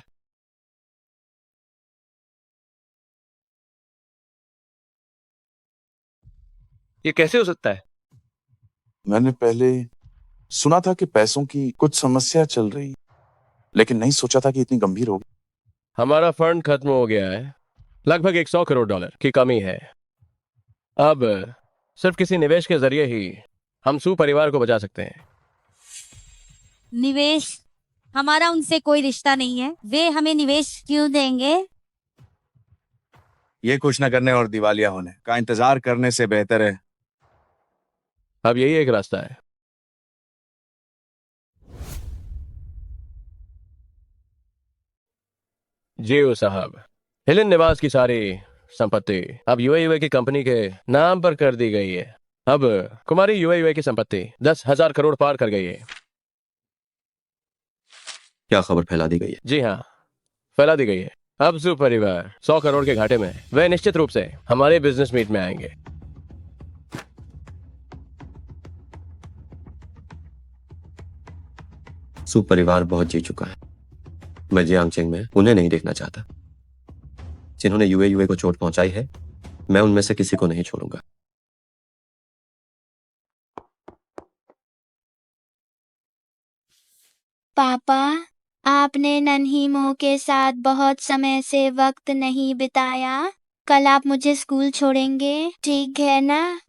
ये कैसे हो सकता है?
मैंने पहले सुना था कि पैसों की कुछ समस्या चल रही, लेकिन नहीं सोचा था कि इतनी गंभीर होगी।
हमारा फंड खत्म हो गया है। लगभग 100 करोड़ डॉलर की कमी है। अब सिर्फ किसी निवेश के जरिए ही हम सू परिवार को बचा सकते हैं।
निवेश? हमारा उनसे कोई रिश्ता नहीं है। वे हमें निवेश क्यों देंगे?
ये कुछ न करने और दिवालिया होने का इंतजार करने से बेहतर है।
अब यही एक रास्ता है। जियो साहब, हिलन निवास की सारी संपत्ति अब यूए की कंपनी के नाम पर कर दी गई है। अब कुमारी यूए की संपत्ति 10,000 करोड़ पार कर गई है।
क्या खबर फैला दी गई है?
जी हाँ, फैला दी गई है। अब सू परिवार 100 करोड़ के घाटे में है। वे निश्चित रूप से हमारे बिजनेस मीट में आएंगे।
सू परिवार बहुत जी चुका है। मैं जियांगचेंग में उन्हें नहीं देखना चाहता। जिन्होंने यूए को चोट पहुंचाई है, मैं उनमें से किसी को नहीं छोड़ूंगा।
पापा, आपने नन्ही मो के साथ बहुत समय से वक्त नहीं बिताया। कल आप मुझे स्कूल छोड़ेंगे, ठीक है ना?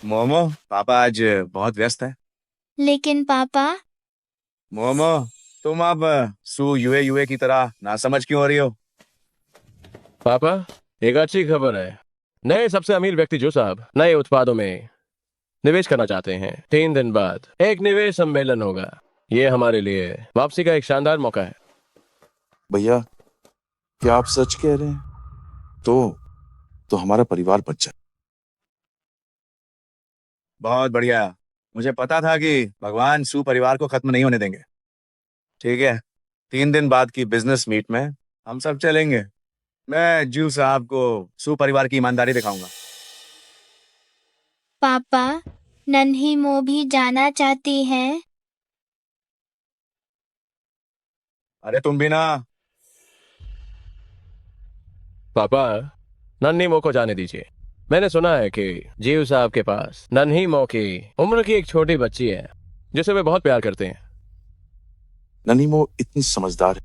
मोमो, पापा आज बहुत व्यस्त है।
लेकिन पापा,
मोमो, तुम अब सू यूए की तरह नासमझ क्यों हो रही हो?
पापा, एक अच्छी खबर है। नए सबसे अमीर व्यक्ति जो साहब नए उत्पादों में निवेश करना चाहते हैं। 3 दिन बाद एक निवेश सम्मेलन होगा। ये हमारे लिए वापसी का एक शानदार मौका है।
भैया, क्या आप सच कह रहे हैं? तो हमारा परिवार बच जाए।
बहुत बढ़िया। मुझे पता था कि भगवान सू परिवार को खत्म नहीं होने देंगे। ठीक है, 3 दिन बाद की बिजनेस मीट में हम सब चलेंगे। मैं जू साहब को सू परिवार की ईमानदारी दिखाऊंगा।
पापा, नन्ही मो भी जाना चाहती है।
अरे तुम भी ना।
पापा, नन्ही मो को जाने दीजिए। मैंने सुना है कि जीव साहब के पास नन्ही मो की उम्र की एक छोटी बच्ची है जिसे वे बहुत प्यार करते हैं।
ननीमो इतनी समझदार है,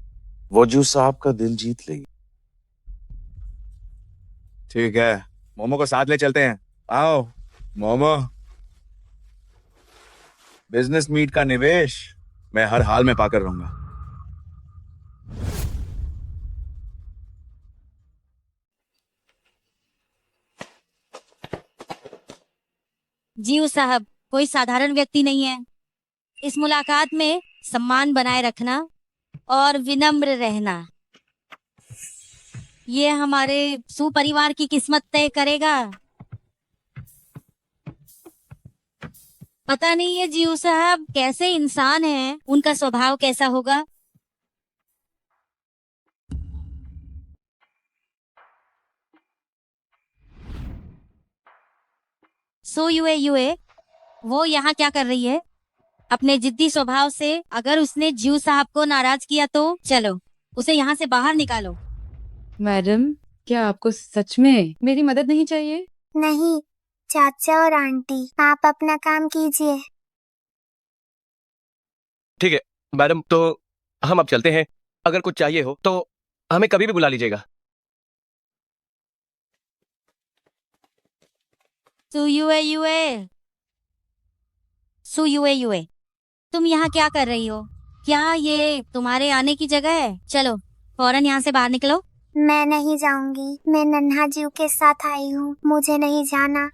वो जू साहब का दिल जीत लेगी।
ठीक है, मोमो को साथ ले चलते हैं। आओ मोमो। बिजनेस मीट का निवेश मैं हर हाल में पाकर रहूंगा।
जीव साहब कोई साधारण व्यक्ति नहीं है। इस मुलाकात में सम्मान बनाए रखना और विनम्र रहना, ये हमारे सुपरिवार की किस्मत तय करेगा। पता नहीं ये जीव साहब कैसे इंसान हैं, उनका स्वभाव कैसा होगा। सो युए वो यहाँ क्या कर रही है? अपने जिद्दी स्वभाव से अगर उसने जीव साहब को नाराज किया तो चलो उसे यहाँ से बाहर निकालो।
मैडम, क्या आपको सच में मेरी मदद नहीं चाहिए?
नहीं चाचा और आंटी, आप अपना काम कीजिए।
ठीक है मैडम, तो हम अब चलते हैं। अगर कुछ चाहिए हो तो हमें कभी भी बुला लीजिएगा।
सु युए तुम यहाँ क्या कर रही हो? क्या ये तुम्हारे आने की जगह है? चलो फौरन यहाँ से बाहर निकलो।
मैं नहीं जाऊंगी, मैं नन्हा जीव के साथ आई हूँ, मुझे नहीं जाना।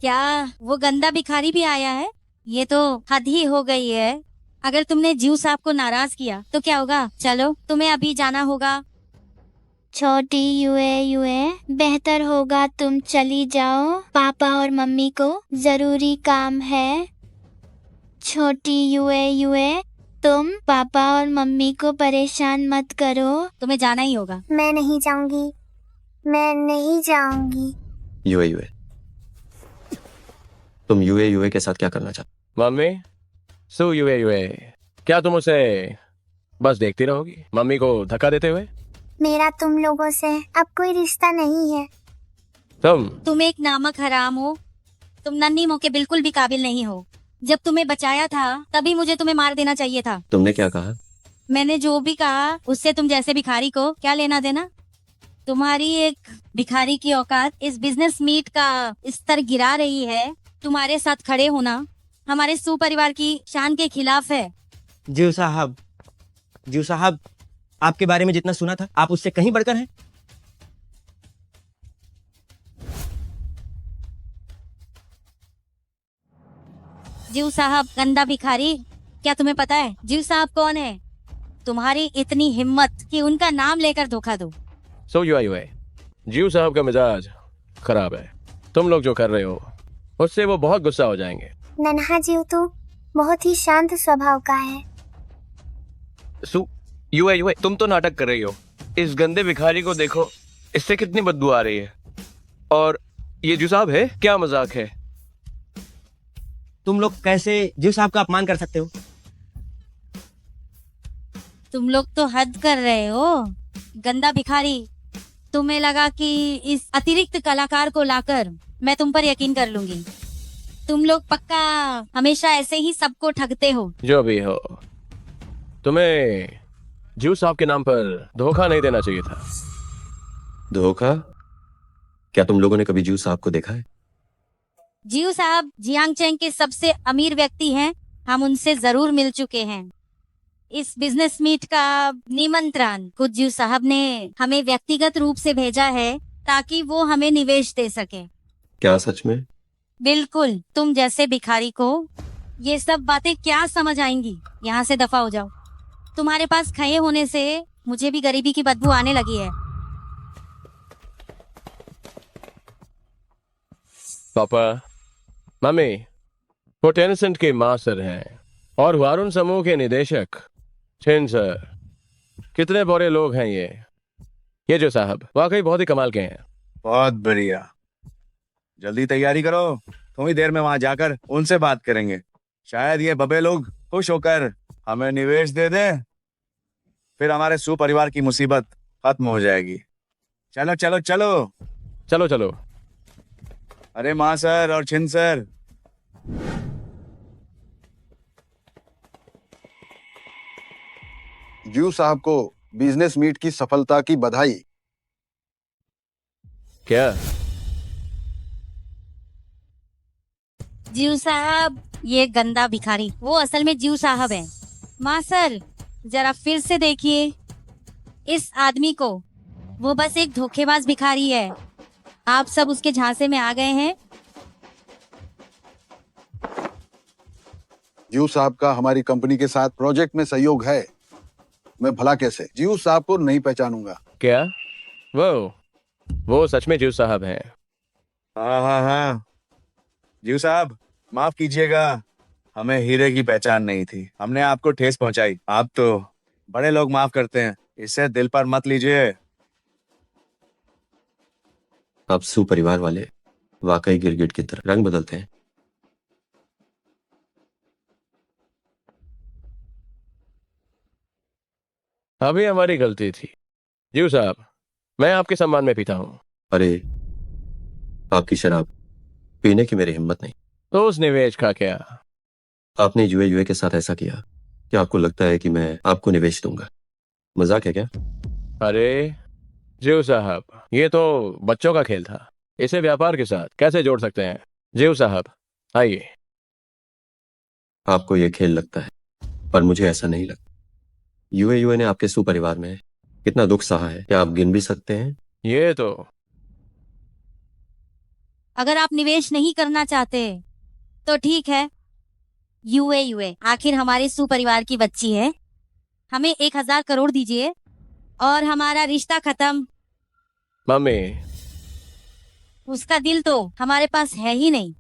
क्या वो गंदा भिखारी भी आया है? ये तो हद ही हो गई है। अगर तुमने जीव साहब को नाराज किया तो क्या होगा? चलो तुम्हें अभी जाना होगा।
छोटी युए बेहतर होगा तुम चली जाओ, पापा और मम्मी को जरूरी काम है। छोटी युए तुम पापा और मम्मी को परेशान मत करो।
तुम्हें जाना ही होगा।
मैं नहीं जाऊंगी, मैं नहीं जाऊंगी।
यूए तुम यूए के साथ क्या करना चाहते?
मम्मी, सो युए क्या तुम उसे बस देखती रहोगी मम्मी को धक्का देते हुए?
मेरा तुम लोगों से अब कोई रिश्ता नहीं है।
तुम एक नामक हराम हो। तुम नन्ही मोह के बिल्कुल भी काबिल नहीं हो। जब तुम्हें बचाया था तभी मुझे तुम्हें मार देना चाहिए था।
तुमने क्या कहा?
मैंने जो भी कहा उससे तुम जैसे भिखारी को क्या लेना देना? तुम्हारी एक भिखारी की औकात इस बिजनेस मीट का स्तर गिरा रही है। तुम्हारे साथ खड़े होना हमारे सुपरिवार की शान के खिलाफ है।
जीव साहब, आपके बारे में जितना सुना था आप उससे कहीं बढ़कर हैं।
जीव साहब गंदा भिखारी, क्या तुम्हें पता है जीव साहब कौन है? तुम्हारी इतनी हिम्मत कि उनका नाम लेकर धोखा दो।
सो युए जीव साहब का मिजाज खराब है। तुम लोग जो कर रहे हो उससे वो बहुत गुस्सा हो जाएंगे।
नन्हा जीव तो बहुत ही शांत स्वभाव का है।
सो युए तुम तो नाटक कर रही हो। इस गंदे भिखारी को देखो, इससे कितनी बदबू आ रही है। और ये जीव साहब है, क्या मजाक है?
तुम लोग कैसे जीव साहब का अपमान कर सकते हो?
तुम लोग तो हद कर रहे हो। गंदा भिखारी, तुम्हें लगा कि इस अतिरिक्त कलाकार को लाकर मैं तुम पर यकीन कर लूंगी? तुम लोग पक्का हमेशा ऐसे ही सबको ठगते हो।
जो भी हो, तुम्हें जीव साहब के नाम पर धोखा नहीं देना चाहिए था।
धोखा? क्या तुम लोगों ने कभी जीव साहब को देखा है?
जीव साहब जियांगचेंग के सबसे अमीर व्यक्ति हैं। हम उनसे जरूर मिल चुके हैं। इस बिजनेस मीट का निमंत्रण खुद जीव साहब ने हमें व्यक्तिगत रूप से भेजा है ताकि वो हमें निवेश दे सके।
क्या सच में?
बिल्कुल। तुम जैसे भिखारी को ये सब बातें क्या समझ आएंगी? यहाँ से दफा हो जाओ। तुम्हारे पास खये होने से मुझे भी गरीबी की बदबू आने लगी है।
पापा, मम्मी, वो टेंसेंट के मास्टर हैं और वारुण समूह के निदेशक छिन सर। कितने बुरे लोग हैं ये जो साहब वाकई बहुत ही कमाल के हैं।
बहुत बढ़िया, जल्दी तैयारी करो, थोड़ी देर में वहां जाकर उनसे बात करेंगे। शायद ये बबे लोग खुश होकर हमें निवेश दे दे, फिर हमारे सुपरिवार की मुसीबत खत्म हो जाएगी। चलो चलो चलो
चलो चलो।
अरे माँ सर और छिन सर,
जीव साहब को बिजनेस मीट की सफलता की बधाई।
क्या?
जीव साहब, ये गंदा भिखारी वो असल में जीव साहब है। माँ सर, जरा फिर से देखिए इस आदमी को। वो बस एक धोखेबाज भिखारी है। आप सब उसके झांसे में आ गए हैं।
जीव साहब का हमारी कंपनी के साथ प्रोजेक्ट में सहयोग है। मैं भला कैसे जीव साहब को नहीं पहचानूंगा?
क्या? वो सच में जीव साहब हैं।
हाँ हाँ हाँ, जीव साहब माफ कीजिएगा, हमें हीरे की पहचान नहीं थी, हमने आपको ठेस पहुंचाई। आप तो बड़े लोग माफ करते हैं, इसे दिल पर मत लीजिए।
आप सुपरिवार वाले वाकई गिरगिट की तरह रंग बदलते हैं।
अभी हमारी गलती थी जी साहब, मैं आपके सम्मान में पीता हूँ।
अरे, आपकी शराब पीने की मेरी हिम्मत नहीं।
तो उस निवेश का क्या?
आपने यूए के साथ ऐसा किया कि आपको लगता है कि मैं आपको निवेश दूंगा। मजाक है क्या?
अरे जीव साहब, ये तो बच्चों का खेल था, इसे व्यापार के साथ कैसे जोड़ सकते हैं? जीव साहब आइए।
आपको ये खेल लगता है, पर मुझे ऐसा नहीं लगता। यूए ने आपके सुपरिवार में कितना दुख सहा है, क्या आप गिन भी सकते हैं?
ये तो
अगर आप निवेश नहीं करना चाहते तो ठीक है। यूए आखिर हमारे सुपरिवार की बच्ची है। हमें 1,000 करोड़ दीजिए और हमारा रिश्ता खत्म।
मम्मी,
उसका दिल तो हमारे पास है ही नहीं।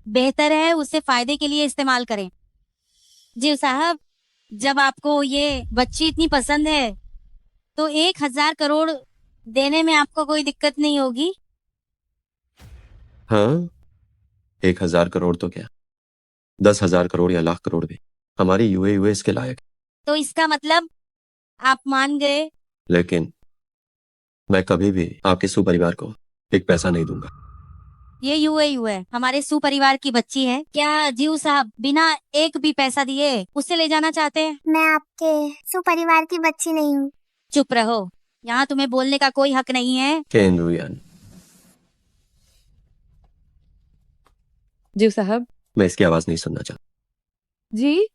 बेहतर है उसे फायदे के लिए इस्तेमाल करें। जी साहब, जब आपको ये बच्ची इतनी पसंद है तो 1,000 करोड़ देने में आपको कोई दिक्कत नहीं होगी।
हाँ, 1,000 करोड़ तो क्या, 10,000 करोड़ या लाख करोड़ भी हमारी यूए इसके लायक है।
तो इसका मतलब आप मान गए।
लेकिन मैं कभी भी आपके सुपरिवार को एक पैसा नहीं दूंगा।
ये यूए हमारे सुपरिवार की बच्ची है। क्या जीव साहब बिना एक भी पैसा दिए उसे ले जाना चाहते हैं?
मैं आपके सुपरिवार की बच्ची नहीं हूँ।
चुप रहो, यहाँ तुम्हें बोलने का कोई हक नहीं है।
केंद्रुयान,
जीव साहब
मैं इसकी आवाज नहीं सुनना चाहता।
जी,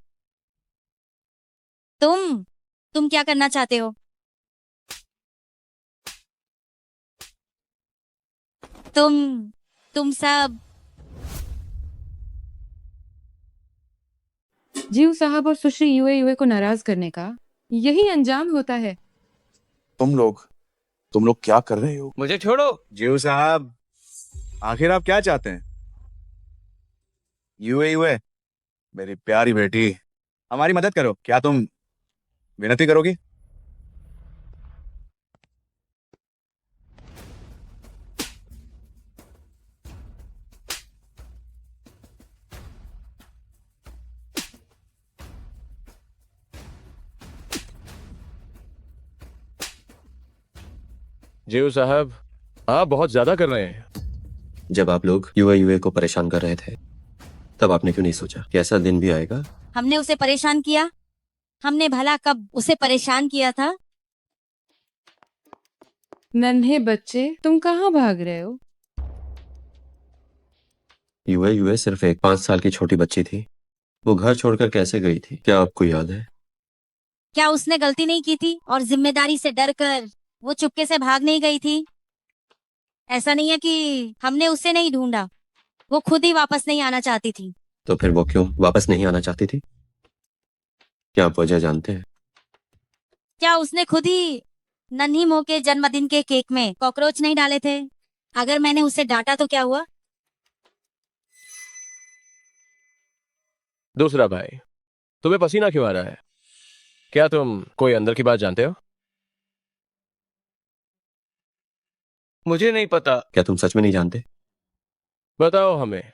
तुम क्या करना चाहते हो? तुम सब
जीव साहब और सुश्री यूए को नाराज करने का यही अंजाम होता है।
तुम लोग क्या कर रहे हो?
मुझे छोड़ो।
जीव साहब, आखिर आप क्या चाहते हैं? यूए, मेरी प्यारी बेटी, हमारी मदद करो। क्या तुम विनती करोगी?
जीव साहब, आप बहुत ज्यादा कर रहे हैं।
जब आप लोग यूए को परेशान कर रहे थे, तब आपने क्यों नहीं सोचा कि ऐसा दिन भी आएगा?
हमने उसे परेशान किया? हमने भला कब उसे परेशान किया था?
नन्हे बच्चे, तुम कहाँ भाग रहे हो?
यूए सिर्फ एक 5 साल की छोटी बच्ची थी। वो घर छोड़कर कैसे गई थी, क्या आपको याद है?
क्या उसने गलती नहीं की थी और जिम्मेदारी से डरकर वो चुपके से भाग नहीं गई थी? ऐसा नहीं है कि हमने उसे नहीं ढूंढा, वो खुद ही वापस नहीं आना चाहती थी।
तो फिर वो क्यों वापस नहीं आना चाहती थी? क्या आप वजह जानते हैं?
क्या उसने खुद ही नन्ही मो के जन्मदिन के केक में कॉकरोच नहीं डाले थे? अगर मैंने उसे डांटा तो क्या हुआ?
दूसरा भाई, तुम्हें पसीना क्यों आ रहा है? क्या तुम कोई अंदर की बात जानते हो? मुझे नहीं पता।
क्या तुम सच में नहीं जानते?
बताओ हमें।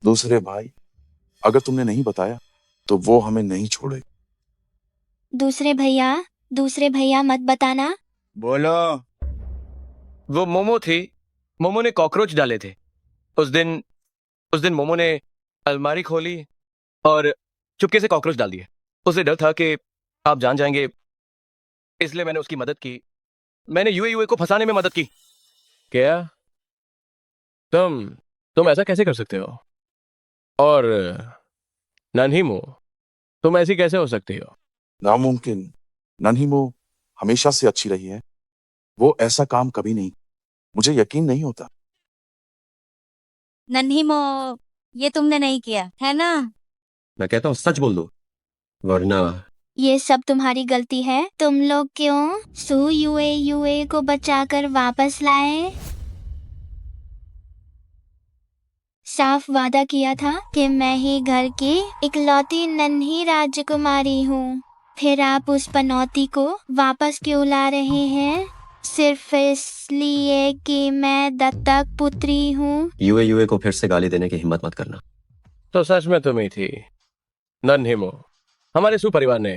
दूसरे भाई, अगर तुमने नहीं बताया तो वो हमें नहीं छोड़े।
दूसरे भैया मत बताना।
बोलो।
वो मोमो थी, मोमो ने कॉकरोच डाले थे। उस दिन मोमो ने अलमारी खोली और चुपके से कॉकरोच डाल दिए। उसे डर था कि आप जान जाएंगे, इसलिए मैंने उसकी मदद की। मैंने यूए को फंसाने में मदद की। क्या तुम ऐसा कैसे कर सकते हो? और नन्ही मो, तुम ऐसी कैसे हो सकती हो?
नामुमकिन। नन्ही मो हमेशा से अच्छी रही है, वो ऐसा काम कभी नहीं। मुझे यकीन नहीं होता।
नन्ही मो, ये तुमने नहीं किया है ना?
मैं कहता हूँ सच बोल दो, वरना
ये सब तुम्हारी गलती है। तुम लोग क्यों यूए को बचाकर वापस लाए? साफ वादा किया था कि मैं ही घर की इकलौती नन्ही राजकुमारी हूँ। फिर आप उस पनौती को वापस क्यों ला रहे हैं? सिर्फ इसलिए कि मैं दत्तक पुत्री हूँ।
यूए को फिर से गाली देने की हिम्मत मत करना।
तो सच में तुम ही थी नन्हीमो। हमारे सुपरिवार ने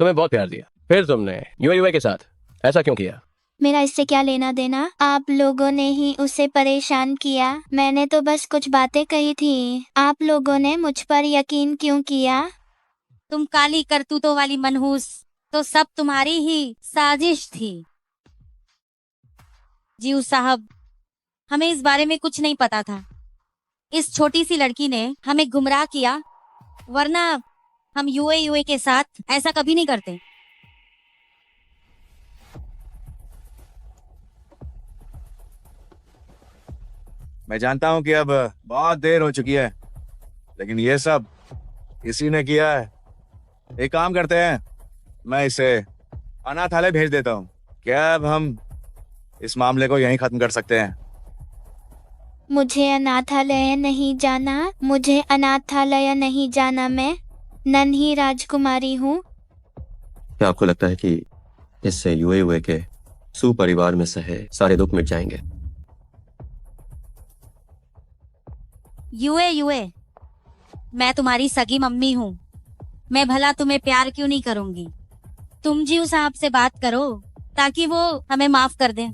तुम्हें बहुत प्यार दिया, फिर तुमने यूए के साथ ऐसा क्यों किया?
मेरा इससे क्या लेना देना? आप लोगों ने ही उसे परेशान किया। मैंने तो बस कुछ बातें कही थी। आप लोगों ने मुझ पर यकीन क्यों किया?
तुम काली करतूतों वाली मनहूस, तो सब तुम्हारी ही साजिश थी। जीव साहब, हमें इस बारे में कुछ नहीं पता था। इस छोटी सी लड़की ने हमें गुमराह किया, वरना हम यूए के साथ ऐसा कभी नहीं करते।
मैं जानता हूँ कि अब बहुत देर हो चुकी है, लेकिन ये सब इसी ने किया है। एक काम करते हैं, मैं इसे अनाथालय भेज देता हूँ। क्या अब हम इस मामले को यहीं खत्म कर सकते हैं?
मुझे अनाथालय नहीं जाना, मुझे अनाथालय नहीं जाना। मैं नन्ही राजकुमारी हूँ।
क्या आपको लगता है कि इससे यूए के सुपरिवार में सहे सारे दुख मिट जाएंगे?
यूए, मैं तुम्हारी सगी मम्मी हूँ। मैं भला तुम्हें प्यार क्यों नहीं करूंगी? तुम जीव साहब से बात करो ताकि वो हमें माफ कर दें,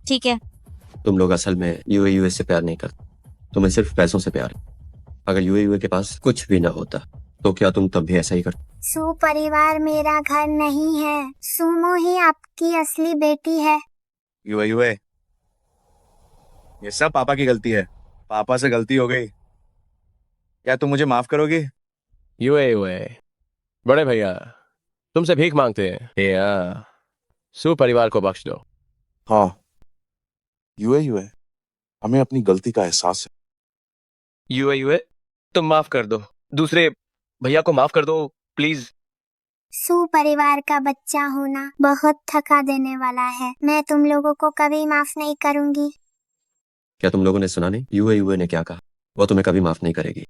ठीक है?
तुम लोग असल में यूए से प्यार नहीं करते, तुम्हें सिर्फ पैसों से प्यार। अगर यूए के पास कुछ भी ना होता तो क्या तुम तब भी ऐसा ही करते?
सुपरिवार मेरा घर नहीं है। सुमो ही आपकी असली बेटी है।
यूए, ये सब पापा की गलती है। पापा से गलती हो गई। क्या तुम मुझे माफ करोगी?
यूए, बड़े भैया तुमसे भीख मांगते हैं या सुपरिवार को बख्श दो।
हाँ यूए, हमें अपनी गलती का एहसास है।
यूए, तुम माफ कर दो, दूसरे भैया को माफ कर दो प्लीज।
सुपरिवार का बच्चा होना बहुत थका देने वाला है। मैं तुम लोगों को कभी माफ नहीं करूंगी।
क्या तुम लोगों ने सुना नहीं यूए ने क्या कहा? वो तुम्हें कभी माफ नहीं करेगी।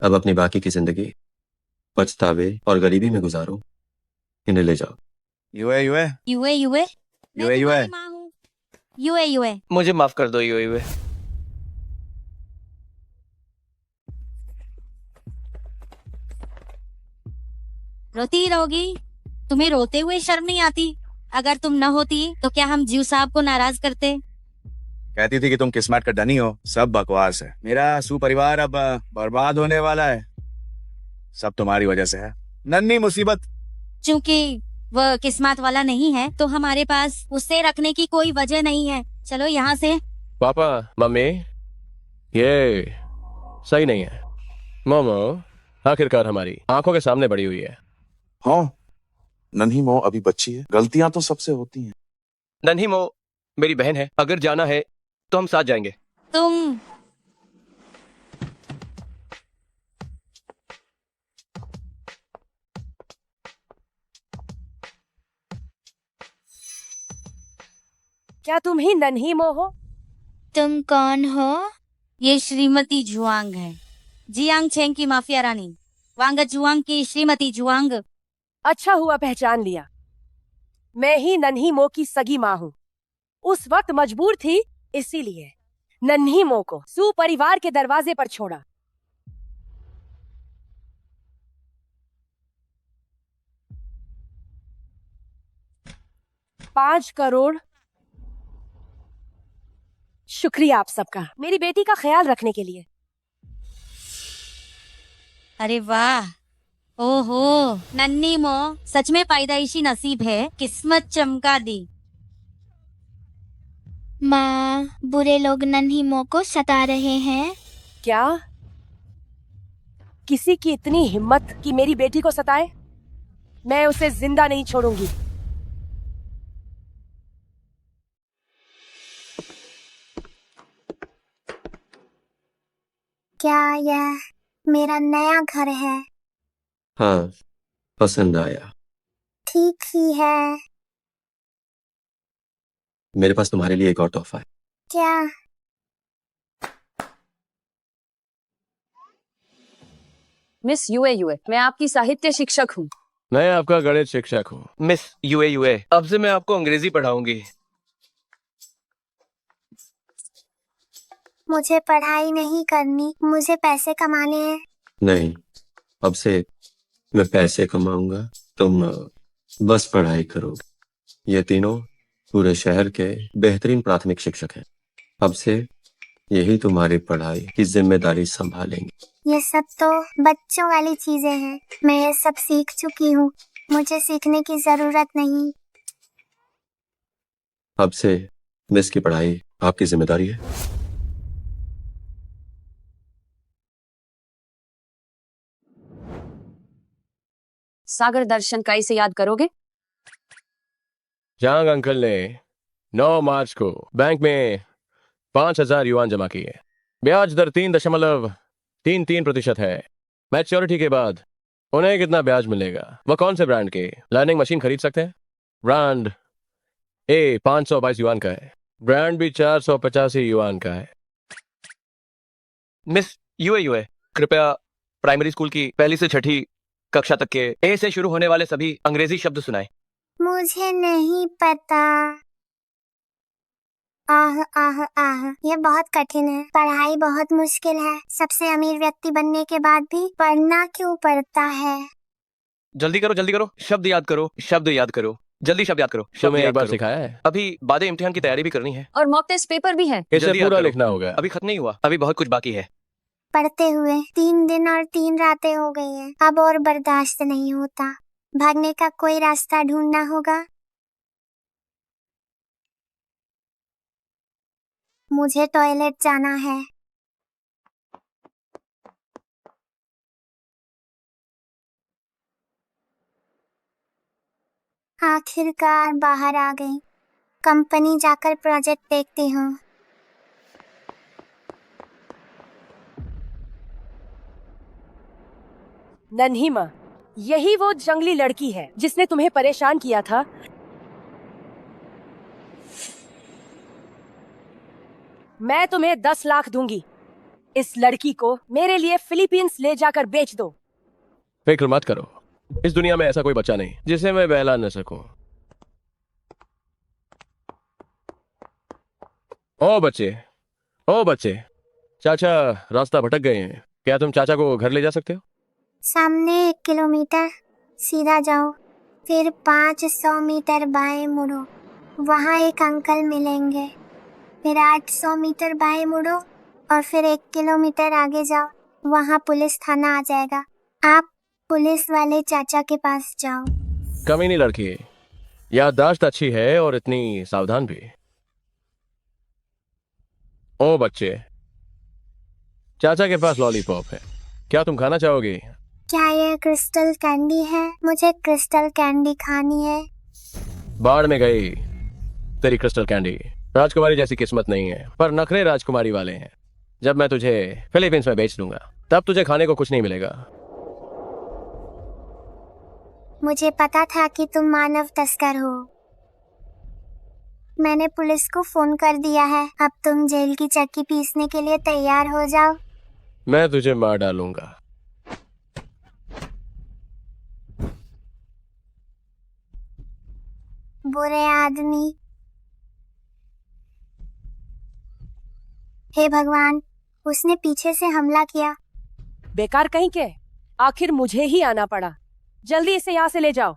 अब अपनी बाकी की जिंदगी पछतावे और गरीबी में गुजारो। इन्हें ले जाओ।
यूए,
यूए, मैं तुम्हारी माँ हूँ। यूए,
मुझे माफ कर दो यूए।
रोती रहोगी? तुम्हें रोते हुए शर्म नहीं आती? अगर तुम न होती तो क्या हम जीव साहब को नाराज करते?
कहती थी कि तुम किस्मत का धनी हो। सब बकवास है। मेरा सुपरिवार अब बर्बाद होने वाला है। सब तुम्हारी वजह से है। नन्ही मुसीबत।
चूंकि वह किस्मत वाला नहीं है तो हमारे पास उसे रखने की कोई वजह नहीं है। चलो यहाँ से।
पापा मम्मी, ये सही नहीं है। मोमो आखिरकार हमारी आंखों के सामने बड़ी हुई है।
हाँ नन्ही मो अभी बच्ची है, गलतियां तो सबसे होती हैं।
नन्हीमो मेरी बहन है, अगर जाना है तो हम साथ जाएंगे।
तुम
क्या तुम ही नन्ही मो हो?
तुम कौन हो?
ये श्रीमती जुआंग है, जियांग चेंग की माफिया रानी, वांग जुआंग की श्रीमती जुआंग।
अच्छा हुआ पहचान लिया। मैं ही नन्ही मो की सगी माँ हूँ। उस वक्त मजबूर थी, इसीलिए नन्ही मो को सुपरिवार के दरवाजे पर छोड़ा। $5 करोड़। शुक्रिया आप सबका, मेरी बेटी का ख्याल रखने के लिए।
अरे वाह, ओहो, नन्ही मो सच में पैदाइशी नसीब है, किस्मत चमका दी।
माँ, बुरे लोग नन्ही मो को सता रहे हैं।
क्या किसी की इतनी हिम्मत कि मेरी बेटी को सताए? मैं उसे जिंदा नहीं छोड़ूंगी।
क्या यह मेरा नया घर है?
हाँ पसंद आया।
ठीक ही है।
मेरे पास तुम्हारे लिए एक और तोहफा है।
क्या?
मिस यूए, मैं आपकी साहित्य शिक्षक हूँ।
मैं आपका गणित शिक्षक हूँ। मिस यूए, अब से मैं आपको अंग्रेजी पढ़ाऊंगी।
मुझे पढ़ाई नहीं करनी, मुझे पैसे कमाने हैं।
नहीं, अब से मैं पैसे कमाऊंगा, तुम बस पढ़ाई करोगे। ये तीनों पूरे शहर के बेहतरीन प्राथमिक शिक्षक हैं। अब से यही तुम्हारी पढ़ाई की जिम्मेदारी संभालेंगे।
ये सब तो बच्चों वाली चीजें हैं, मैं ये सब सीख चुकी हूँ, मुझे सीखने की जरूरत नहीं।
अब से मिस की पढ़ाई आपकी जिम्मेदारी है।
सागर दर्शन का इसे याद करोगे?
जांग अंकल ने 9 मार्च को बैंक में 5,000 युआन जमा किए। ब्याज दर 3.33% है। मैच्योरिटी के बाद उन्हें कितना ब्याज मिलेगा? वह कौन से ब्रांड के लर्निंग मशीन खरीद सकते हैं? ब्रांड ए 522 युआन का है, ब्रांड भी 485 युआन का है। मिस यूए, कृपया प्राइमरी स्कूल की पहली से छठी कक्षा तक के ए से शुरू होने वाले सभी अंग्रेजी शब्द सुनाएं।
मुझे नहीं पता। आह आह आह, ये बहुत कठिन है, पढ़ाई बहुत मुश्किल है। सबसे अमीर व्यक्ति बनने के बाद भी पढ़ना क्यों पड़ता है?
जल्दी करो, शब्द याद करो, जल्दी शब्द याद करो। तुम्हें एक बार सिखाया है। अभी बादे इम्तिहान की तैयारी भी करनी है
और मॉक टेस्ट पेपर भी है।
इसे पूरा लिखना होगा। अभी खत्म नहीं हुआ, अभी बहुत कुछ बाकी है।
पढ़ते हुए 3 दिन और 3 रातें हो गई हैं, अब और बर्दाश्त नहीं होता। भागने का कोई रास्ता ढूंढना होगा। मुझे टॉयलेट जाना है। आखिरकार बाहर आ गई। कंपनी जाकर प्रोजेक्ट देखती हूँ।
नन्ही माँ, यही वो जंगली लड़की है जिसने तुम्हें परेशान किया था। मैं तुम्हें 10 लाख दूंगी। इस लड़की को मेरे लिए फिलीपींस ले जाकर बेच दो।
फिक्र मत करो, इस दुनिया में ऐसा कोई बच्चा नहीं जिसे मैं बहला न सकूं। ओ बच्चे, चाचा रास्ता भटक गए हैं। क्या तुम चाचा को घर ले जा सकते हो?
सामने 1 किलोमीटर सीधा जाओ, फिर 500 मीटर बाएं मुड़ो, वहाँ एक अंकल मिलेंगे। फिर 800 मीटर बाएं मुड़ो और फिर 1 किलोमीटर आगे जाओ, वहाँ पुलिस थाना आ जाएगा। आप पुलिस वाले चाचा के पास जाओ।
कमीनी लड़की, याददाश्त अच्छी है और इतनी सावधान भी। ओ बच्चे, चाचा के पास लॉलीपॉप है, क्या तुम खाना चाहोगे?
क्या ये क्रिस्टल कैंडी है? मुझे क्रिस्टल कैंडी खानी है।
बाढ़ में गई तेरी क्रिस्टल कैंडी। राजकुमारी जैसी किस्मत नहीं है, पर नखरे राजकुमारी वाले हैं। जब मैं तुझे फिलीपींस में बेच दूंगा तब तुझे खाने को कुछ नहीं मिलेगा।
मुझे पता था कि तुम मानव तस्कर हो। मैंने पुलिस को फोन कर दिया है। अब तुम जेल की चक्की पीसने के लिए तैयार हो जाओ।
मैं तुझे मार डालूंगा।
बुरे आदमी। हे भगवान, उसने पीछे से हमला किया।
बेकार कहीं के, आखिर मुझे ही आना पड़ा। जल्दी इसे यहाँ से ले जाओ।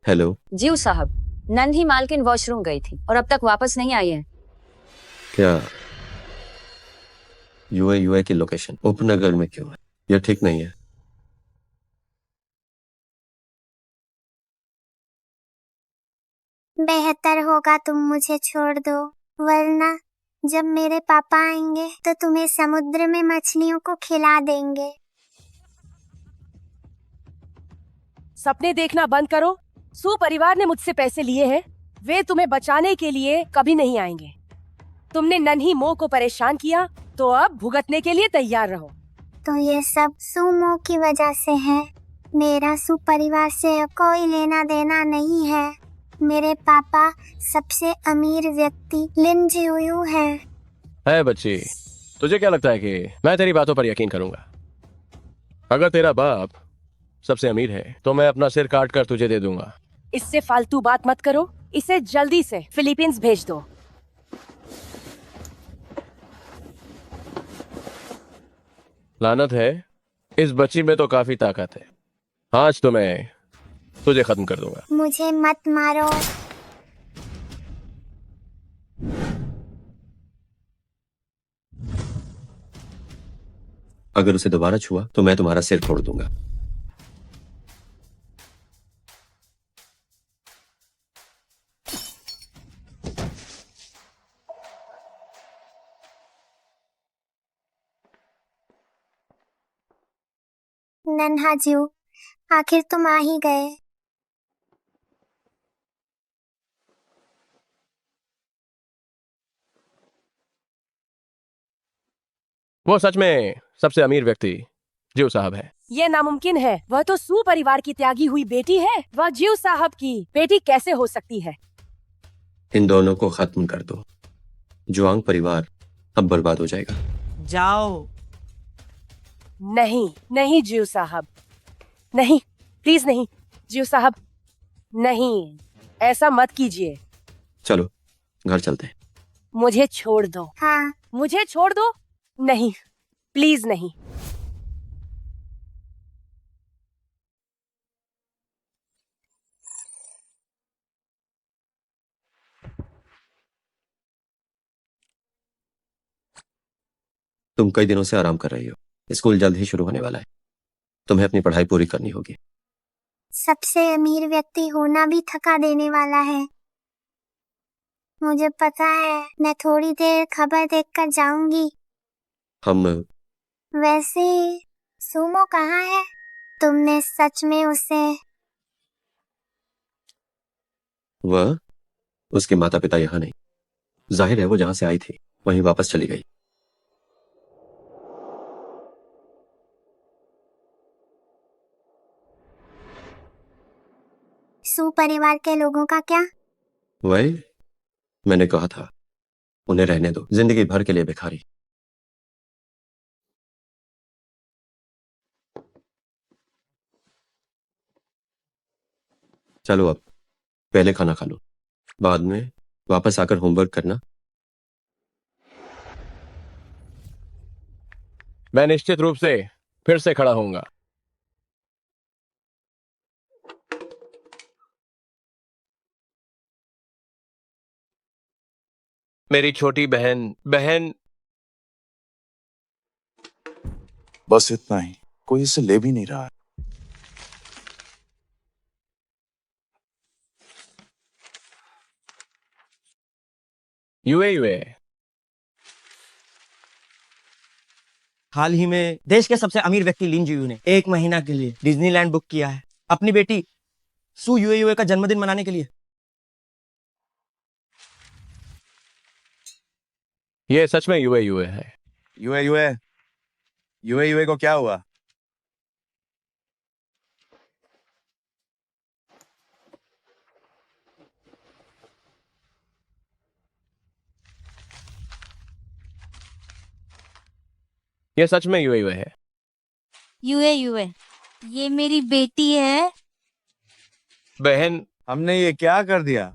हेलो
जीव साहब, नन्ही मालकिन वॉशरूम गई थी और अब तक वापस नहीं आई है।
क्या यूए की लोकेशन उपनगर में क्यों है? यह ठीक नहीं है।
बेहतर होगा तुम मुझे छोड़ दो, वरना जब मेरे पापा आएंगे तो तुम्हें समुद्र में मछलियों को खिला देंगे।
सपने देखना बंद करो। सू परिवार ने मुझसे पैसे लिए हैं, वे तुम्हें बचाने के लिए कभी नहीं आएंगे। तुमने नन्ही मो को परेशान किया तो अब भुगतने के लिए तैयार रहो।
तो ये सब सुमो की वजह से है। मेरा सु परिवार से कोई लेना देना नहीं है। मेरे पापा सबसे अमीर व्यक्ति लिन जियू है।
है बच्ची, तुझे क्या लगता है कि मैं तेरी बातों पर यकीन करूंगा? अगर तेरा बाप सबसे अमीर है तो मैं अपना सिर काट कर तुझे दे दूंगा।
इससे फालतू बात मत करो, इसे जल्दी से फिलीपींस भेज दो।
लानत है, इस बच्ची में तो काफी ताकत है। आज तो मैं तुझे खत्म कर दूंगा।
मुझे मत मारो।
अगर उसे दोबारा छुआ तो मैं तुम्हारा सिर फोड़ दूंगा।
नन्हा जियू, आखिर तुम आ ही गए।
वो सच में सबसे अमीर व्यक्ति जियो साहब है।
ये नामुमकिन है, वह तो सु परिवार की त्यागी हुई बेटी है। वह जियू साहब की बेटी कैसे हो सकती है?
इन दोनों को खत्म कर दो। जुआंग परिवार अब बर्बाद हो जाएगा।
जाओ।
नहीं नहीं जियू साहब, नहीं, प्लीज नहीं जियू साहब, नहीं, ऐसा मत कीजिए।
चलो घर चलते हैं।
मुझे छोड़ दो।
हाँ।
मुझे छोड़ दो। नहीं, प्लीज नहीं।
तुम कई दिनों से आराम कर रही हो। स्कूल जल्द ही शुरू होने वाला है। तुम्हें अपनी पढ़ाई पूरी करनी होगी।
सबसे अमीर व्यक्ति होना भी थका देने वाला है। मुझे पता है, मैं थोड़ी देर खबर देखकर जाऊंगी।
हम
वैसे सुमो कहाँ है? तुमने सच में उसे?
वह उसके माता पिता यहाँ नहीं। जाहिर है वो जहां से आई थी वहीं वापस चली गई।
सु परिवार के लोगों का क्या?
वही मैंने कहा था, उन्हें रहने दो, जिंदगी भर के लिए भिखारी। चलो अब पहले खाना खा लो, बाद में वापस आकर होमवर्क करना।
मैं निश्चित रूप से फिर से खड़ा होऊंगा। मेरी छोटी बहन
बस इतना ही, कोई इसे ले भी नहीं रहा है।
यूए
हाल ही में देश के सबसे अमीर व्यक्ति लिन जियू ने 1 महीना के लिए डिज्नीलैंड बुक किया है अपनी बेटी सु यूए का जन्मदिन मनाने के लिए।
ये सच में यूए है।
यूए को क्या हुआ?
ये सच में यूए है।
यूए, ये मेरी बेटी है।
बहन,
हमने ये क्या कर दिया?